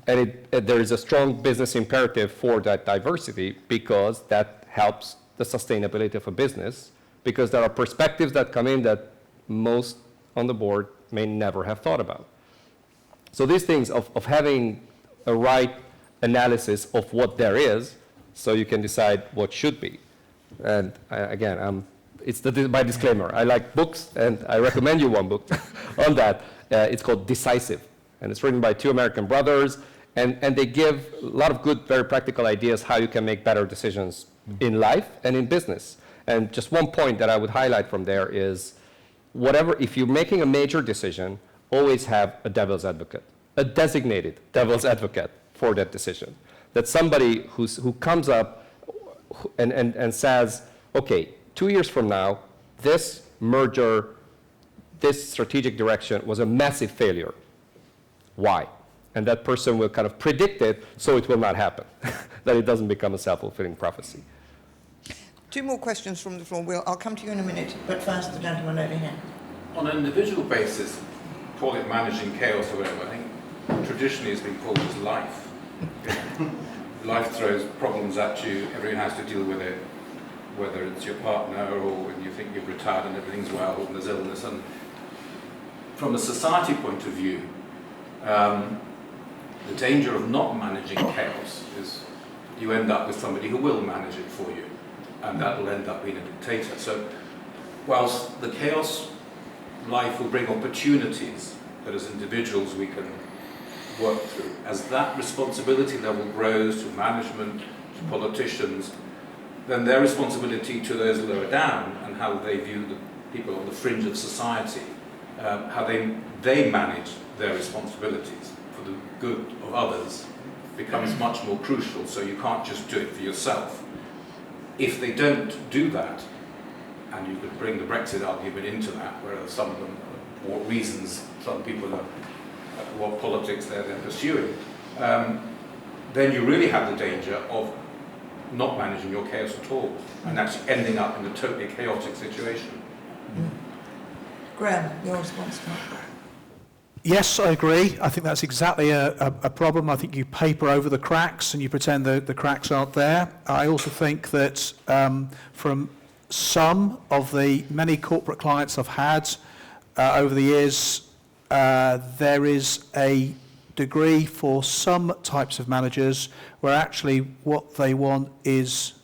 [SPEAKER 3] And there is a strong business imperative for that diversity, because that helps the sustainability of a business, because there are perspectives that come in that most on the board may never have thought about. So these things of having a right analysis of what there is, so you can decide what should be. And it's my disclaimer. I like books, and I recommend you one book on that. It's called Decisive, and it's written by two American brothers, and they give a lot of good, very practical ideas how you can make better decisions in life and in business. And just one point that I would highlight from there is, if you're making a major decision, always have a devil's advocate, a designated devil's advocate for that decision. That's somebody who comes up and says, okay, 2 years from now, this merger, this strategic direction was a massive failure. Why? And that person will kind of predict it so it will not happen, that it doesn't become a self-fulfilling prophecy.
[SPEAKER 1] Two more questions from the floor. I'll come to you in a minute, but first the gentleman over here.
[SPEAKER 12] On an individual basis, call it managing chaos or whatever, I think traditionally it's been called as life. Life throws problems at you, everyone has to deal with it, whether it's your partner or when you think you've retired and everything's well and there's illness. And from a society point of view, the danger of not managing chaos is you end up with somebody who will manage it for you, and that will end up being a dictator. So whilst the chaos life will bring opportunities that as individuals we can work through, as that responsibility level grows to management, to politicians, then their responsibility to those lower down and how they view the people on the fringe of society, how they manage their responsibilities for the good of others becomes much more crucial. So you can't just do it for yourself. If they don't do that, and you could bring the Brexit argument into that, where some of them, for what reasons some people are, what politics they're pursuing, then you really have the danger of not managing your chaos at all, and actually ending up in a totally chaotic situation.
[SPEAKER 1] Graham, your response to that?
[SPEAKER 2] Yes, I agree. I think that's exactly a problem. I think you paper over the cracks and you pretend the cracks aren't there. I also think that from some of the many corporate clients I've had over the years, there is a degree for some types of managers where actually what they want is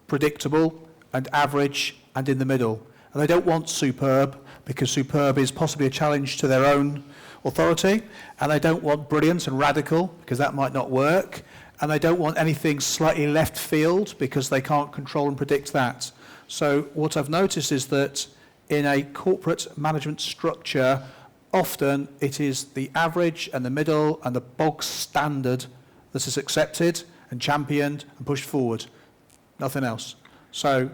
[SPEAKER 2] predictable and average and in the middle. And they don't want superb, because superb is possibly a challenge to their own authority, and they don't want brilliant and radical, because that might not work, and they don't want anything slightly left field, because they can't control and predict that. So what I've noticed is that in a corporate management structure, often it is the average and the middle and the bog standard that is accepted and championed and pushed forward, nothing else. So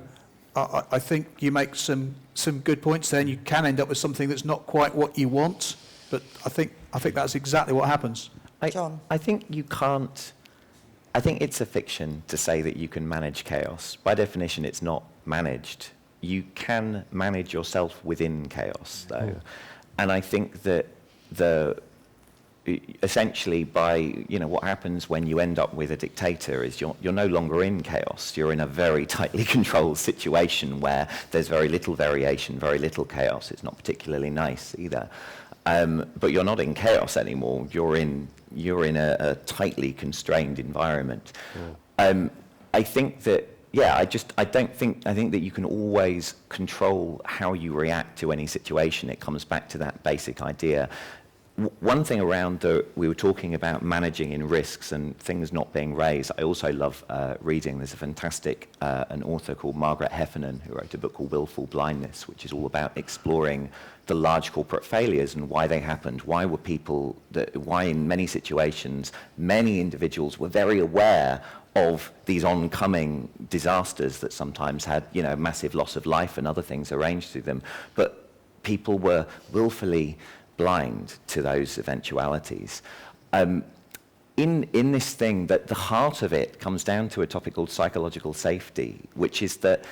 [SPEAKER 2] I think you make some good points there, and you can end up with something that's not quite what you want, but I think that's exactly what happens.
[SPEAKER 1] John?
[SPEAKER 4] I think you can't. I think it's a fiction to say that you can manage chaos. By definition, it's not managed. You can manage yourself within chaos, though. And I think that essentially what happens when you end up with a dictator is you're no longer in chaos. You're in a very tightly controlled situation where there's very little variation, very little chaos. It's not particularly nice either. But you're not in chaos anymore. You're in a tightly constrained environment. I think that, I think that you can always control how you react to any situation. It comes back to that basic idea. One thing around we were talking about managing in risks and things not being raised. I also love reading. There's a fantastic an author called Margaret Heffernan who wrote a book called Willful Blindness, which is all about exploring the large corporate failures and why they happened. Why in many situations, many individuals were very aware of these oncoming disasters that sometimes had, massive loss of life and other things arranged to them. But people were willfully blind to those eventualities. In this thing, that the heart of it comes down to a topic called psychological safety, which is that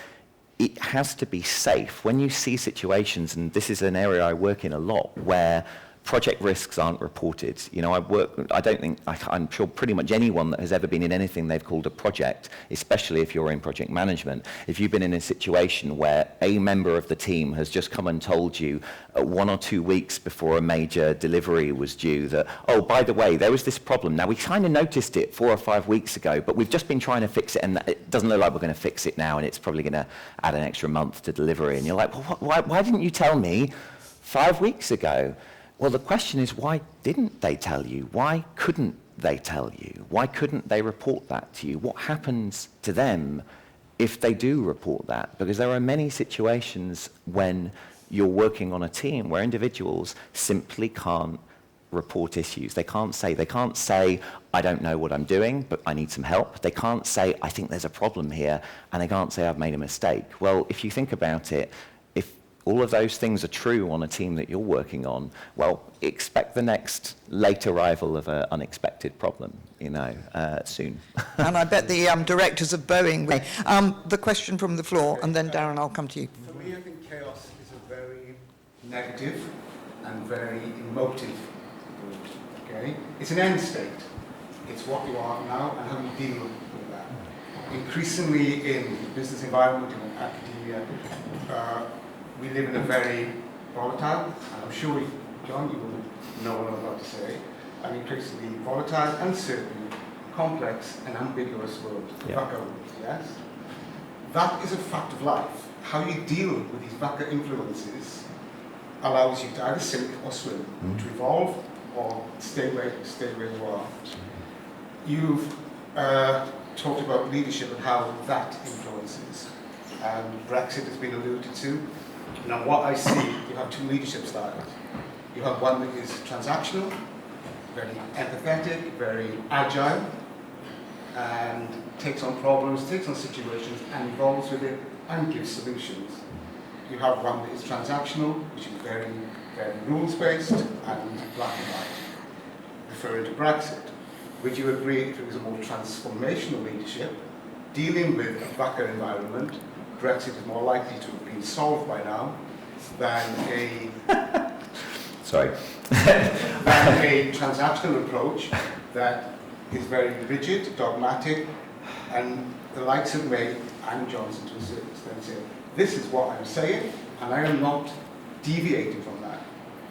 [SPEAKER 4] it has to be safe. When you see situations, and this is an area I work in a lot, where project risks aren't reported. You know, I'm sure pretty much anyone that has ever been in anything they've called a project, especially if you're in project management, if you've been in a situation where a member of the team has just come and told you 1 or 2 weeks before a major delivery was due that, oh, by the way, there was this problem. Now, we kind of noticed it 4 or 5 weeks ago, but we've just been trying to fix it, and it doesn't look like we're going to fix it now, and it's probably going to add an extra month to delivery. And you're like, well, why didn't you tell me 5 weeks ago? Well, the question is, why didn't they tell you? Why couldn't they tell you? Why couldn't they report that to you? What happens to them if they do report that? Because there are many situations when you're working on a team where individuals simply can't report issues. They can't say, I don't know what I'm doing, but I need some help. They can't say, I think there's a problem here, and they can't say, I've made a mistake. Well, if you think about it, if all of those things are true on a team that you're working on, well, expect the next late arrival of an unexpected problem, soon.
[SPEAKER 1] And I bet the directors of Boeing will. The question from the floor, and then Darren, I'll come to you.
[SPEAKER 11] For me, I think chaos is a very negative and very emotive word, okay? It's an end state. It's what you are now and how you deal with that. Increasingly in the business environment, in academia, we live in a very volatile, and I'm sure, John, you will know what I'm about to say, an increasingly volatile, uncertain, complex, and ambiguous world.
[SPEAKER 4] Yeah.
[SPEAKER 11] VUCA world, yes? That is a fact of life. How you deal with these VUCA influences allows you to either sink or swim, to evolve or stay where you are. You've talked about leadership and how that influences. Brexit has been alluded to. Now, what I see, you have 2 leadership styles. You have one that is transactional, very empathetic, very agile, and takes on problems, takes on situations, and evolves with it and gives solutions. You have one that is transactional, which is very, very rules-based and black and white. Referring to Brexit, would you agree if it was a more transformational leadership, dealing with a VUCA environment, Brexit is more likely to have been solved by now than a than a transactional approach that is very rigid, dogmatic, and the likes of May and Johnson to a certain extent say, this is what I'm saying, and I am not deviating from that.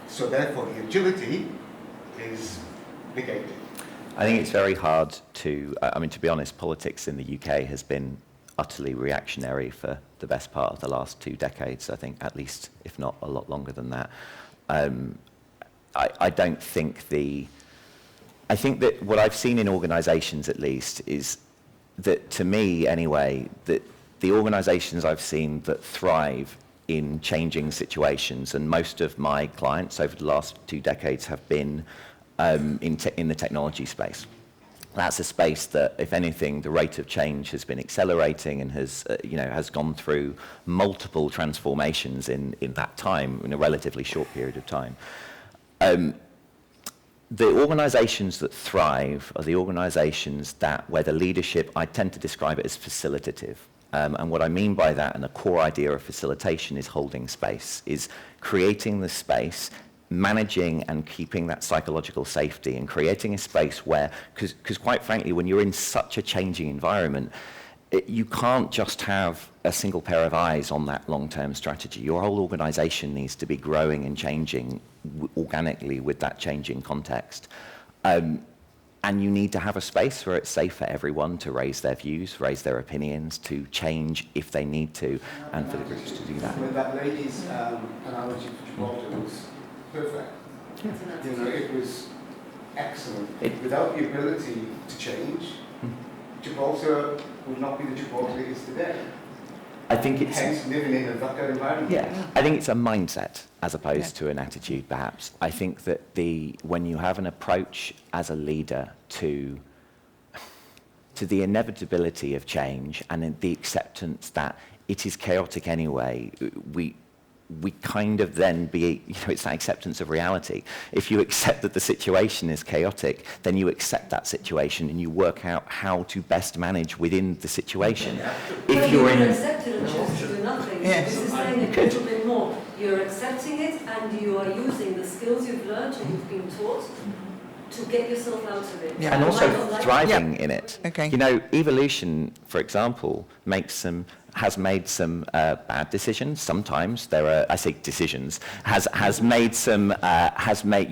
[SPEAKER 11] So therefore the agility is negated.
[SPEAKER 4] I think it's very hard to be honest, politics in the UK has been utterly reactionary for the best part of the last 2 decades, I think, at least, if not a lot longer than that. I don't think I think that what I've seen in organisations, at least, is that, to me anyway, that the organisations I've seen that thrive in changing situations, and most of my clients over the last 2 decades have been in the technology space. That's a space that, if anything, the rate of change has been accelerating and has gone through multiple transformations in that time, in a relatively short period of time. The organisations that thrive are the organisations where the leadership, I tend to describe it as facilitative. And what I mean by that, and the core idea of facilitation, is holding space, is creating the space, managing and keeping that psychological safety, and creating a space where, because quite frankly, when you're in such a changing environment, you can't just have a single pair of eyes on that long-term strategy. Your whole organisation needs to be growing and changing organically with that changing context. And you need to have a space where it's safe for everyone to raise their views, raise their opinions, to change if they need to, and for the groups to do that.
[SPEAKER 11] With that lady's analogy for Gibraltar was perfect. Yeah. It was excellent. Without the ability to change, Gibraltar would not be the Gibraltar it is today.
[SPEAKER 4] I think it's
[SPEAKER 11] hence living in a VUCA environment.
[SPEAKER 4] Yeah, I think it's a mindset as opposed to an attitude, perhaps. I think that when you have an approach as a leader to the inevitability of change and the acceptance that it is chaotic anyway, we kind of then it's that acceptance of reality. If you accept that the situation is chaotic, then you accept that situation and you work out how to best manage within the situation. If you're in
[SPEAKER 5] accept it and choose to do nothing. This is saying a little bit more. You're accepting it and you are using the skills you've learned or you've been taught to get yourself out of it.
[SPEAKER 1] Yeah.
[SPEAKER 4] And
[SPEAKER 5] You
[SPEAKER 4] also
[SPEAKER 5] might not like it.
[SPEAKER 4] thriving in it.
[SPEAKER 1] Okay.
[SPEAKER 4] You know, evolution, for example, has made some bad decisions. Sometimes there are, I say decisions,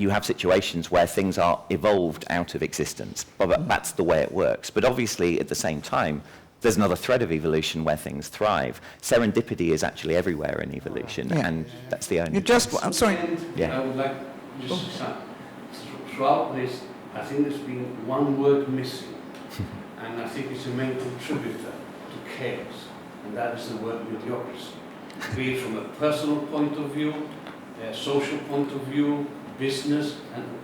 [SPEAKER 4] you have situations where things are evolved out of existence. But that's the way it works. But obviously, at the same time, there's another thread of evolution where things thrive. Serendipity is actually everywhere in evolution,
[SPEAKER 1] Yeah.
[SPEAKER 4] and that's the only.
[SPEAKER 1] You just, I'm sorry.
[SPEAKER 4] Yeah.
[SPEAKER 13] I would like just to say, throughout this, I think there's been one word missing, and I think it's a main contributor to chaos, and that is the word mediocrity. Be it from a personal point of view, a social point of view, business,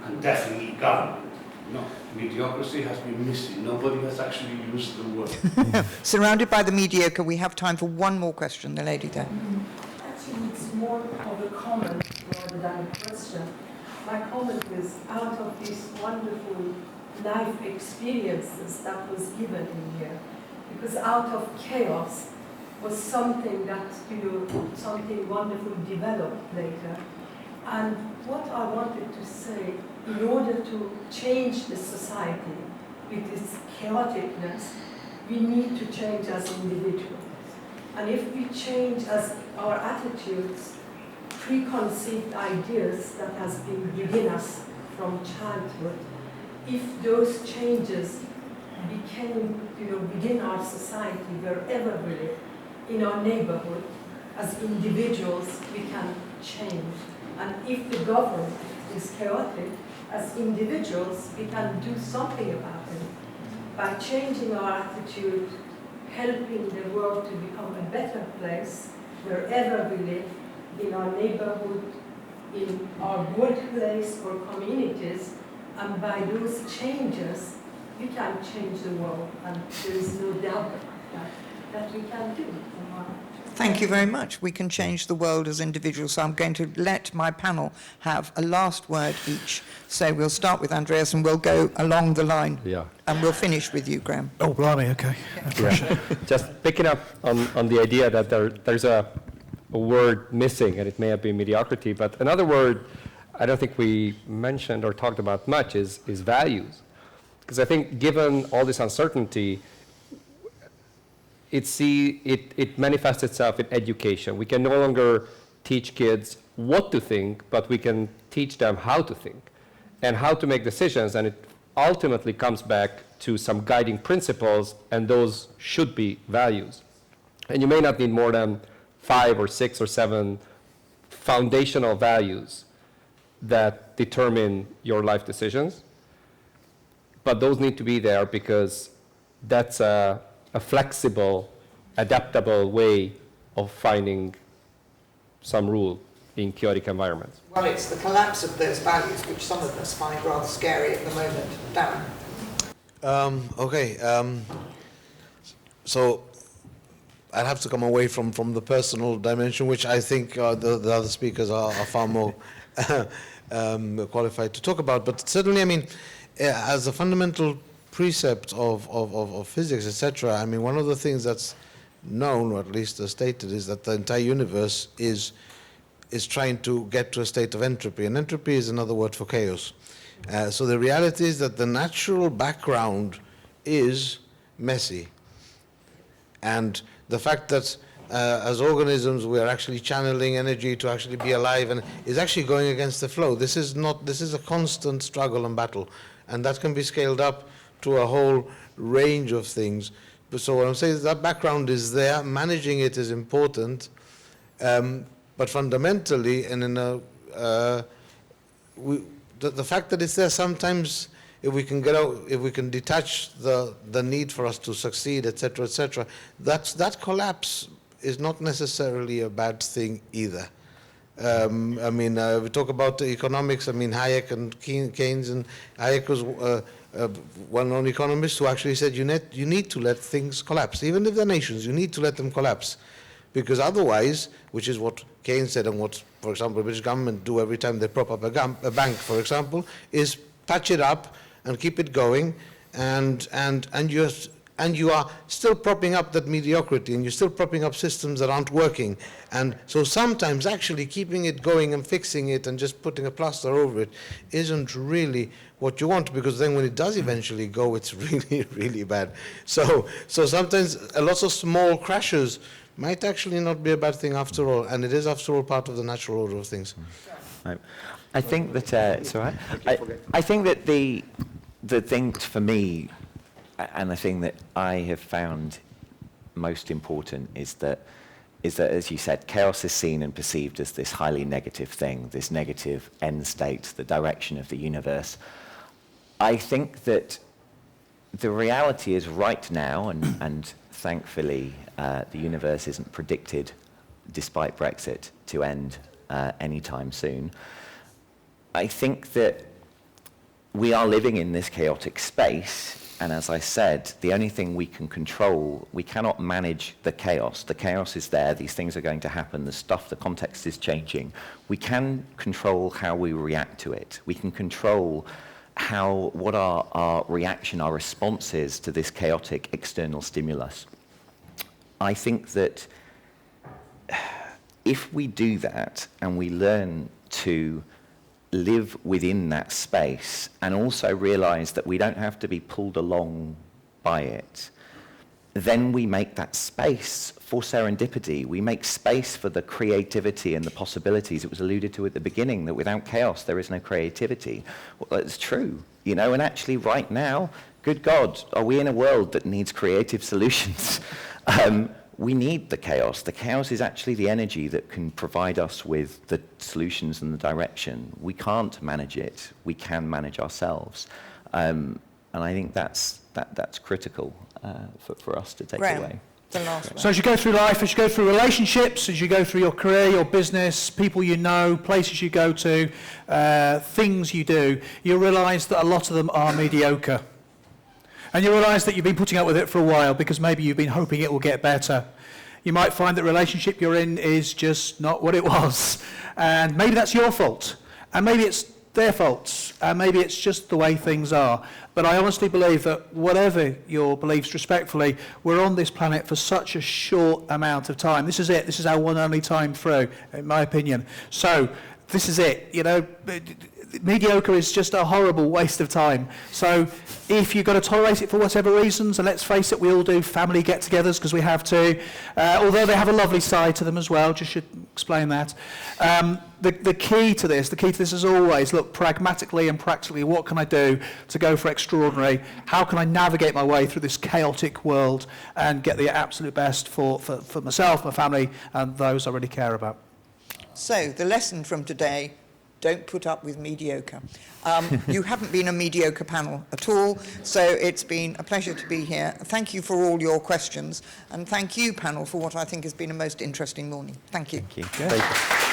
[SPEAKER 13] and definitely government. No, mediocrity has been missing. Nobody has actually used the word.
[SPEAKER 1] Surrounded by the mediocre, we have time for one more question. The lady there.
[SPEAKER 14] Actually, it's more of a comment rather than a question. My comment is out of these wonderful life experiences that was given in here, because out of chaos was something that, something wonderful developed later. And what I wanted to say, in order to change the society with its chaoticness, we need to change as individuals. And if we change as our attitudes, preconceived ideas that has been within us from childhood, if those changes became, within our society, wherever we live, in our neighborhood, as individuals, we can change. And if the government is chaotic, as individuals, we can do something about it by changing our attitude, helping the world to become a better place wherever we live, in our neighborhood, in our workplace or communities, and by those changes, we can change the world, and there is no doubt that we can do.
[SPEAKER 1] Thank you very much. We can change the world as individuals. So I'm going to let my panel have a last word each. So we'll start with Andreas and we'll go along the line.
[SPEAKER 3] Yeah.
[SPEAKER 1] And we'll finish with you, Graham.
[SPEAKER 2] Oh, blimey, okay.
[SPEAKER 3] Yeah. Just picking up on the idea that there's a word missing, and it may have been mediocrity, but another word I don't think we mentioned or talked about much is values. Because I think given all this uncertainty, it manifests itself in education. We can no longer teach kids what to think, but we can teach them how to think and how to make decisions, and it ultimately comes back to some guiding principles, and those should be values. And you may not need more than 5 or 6 or 7 foundational values that determine your life decisions, but those need to be there because that's a flexible, adaptable way of finding some rule in chaotic environments.
[SPEAKER 1] Well, it's the collapse of those values which some of us find rather scary at the moment. Darren.
[SPEAKER 9] So I'd have to come away from the personal dimension, which I think the other speakers are far more qualified to talk about. But certainly, I mean, as a fundamental precept of physics, etc., I mean, one of the things that's known, or at least stated, is that the entire universe is trying to get to a state of entropy. And entropy is another word for chaos. So the reality is that the natural background is messy. And the fact that as organisms we are actually channeling energy to actually be alive and is actually going against the flow. This is a constant struggle and battle. And that can be scaled up to a whole range of things. So what I'm saying is that background is there, managing it is important, but fundamentally, and in the fact that it's there sometimes, if we can get out, if we can detach the need for us to succeed, etc., etc., that collapse is not necessarily a bad thing either. I mean, we talk about economics. I mean, Hayek and Keynes, and Hayek was well-known economist who actually said you need to let things collapse, even if they're nations. You need to let them collapse, because otherwise, which is what Keynes said and what, for example, the British government do every time they prop up a bank, for example, is patch it up and keep it going, and and you are still propping up that mediocrity, and you're still propping up systems that aren't working. And so sometimes actually keeping it going and fixing it and just putting a plaster over it isn't really what you want, because then when it does eventually go, it's really, really bad. So sometimes lots of small crashes might actually not be a bad thing after all, and it is after all part of the natural order of things.
[SPEAKER 4] Right. I think that it's all right. I think that the thing for me, and the thing that I have found most important is that, as you said, chaos is seen and perceived as this highly negative thing, this negative end state, the direction of the universe. I think that the reality is right now, and thankfully the universe isn't predicted, despite Brexit, to end anytime soon. I think that we are living in this chaotic space, and as I said, the only thing we can control, we cannot manage the chaos. The chaos is there, these things are going to happen, the context is changing. We can control how we react to it. We can control what our reaction, our response is to this chaotic external stimulus. I think that if we do that and we learn to live within that space and also realize that we don't have to be pulled along by it, then we make that space for serendipity. We make space for the creativity and the possibilities. It was alluded to at the beginning that without chaos there is no creativity. Well, it's true, you know, and actually right now, good God, are we in a world that needs creative solutions? We need the chaos. The chaos is actually the energy that can provide us with the solutions and the direction. We can't manage it. We can manage ourselves. And I think that's critical for us to take away.
[SPEAKER 1] The last one.
[SPEAKER 2] So as you go through life, as you go through relationships, as you go through your career, your business, people you know, places you go to, things you do, you'll realise that a lot of them are mediocre. And you realise that you've been putting up with it for a while because maybe you've been hoping it will get better. You might find that the relationship you're in is just not what it was. And maybe that's your fault. And maybe it's their fault. And maybe it's just the way things are. But I honestly believe that whatever your beliefs, respectfully, we're on this planet for such a short amount of time. This is it. This is our one only time through, in my opinion. So this is it. You know, mediocre is just a horrible waste of time. So if you've got to tolerate it for whatever reasons, and let's face it, we all do family get-togethers because we have to, although they have a lovely side to them as well, just should explain that. The key to this is always, look, pragmatically and practically, what can I do to go for extraordinary? How can I navigate my way through this chaotic world and get the absolute best for myself, my family, and those I really care about?
[SPEAKER 1] So the lesson from today: don't put up with mediocre. You haven't been a mediocre panel at all, so it's been a pleasure to be here. Thank you for all your questions, and thank you, panel, for what I think has been a most interesting morning. Thank you.
[SPEAKER 4] Thank you.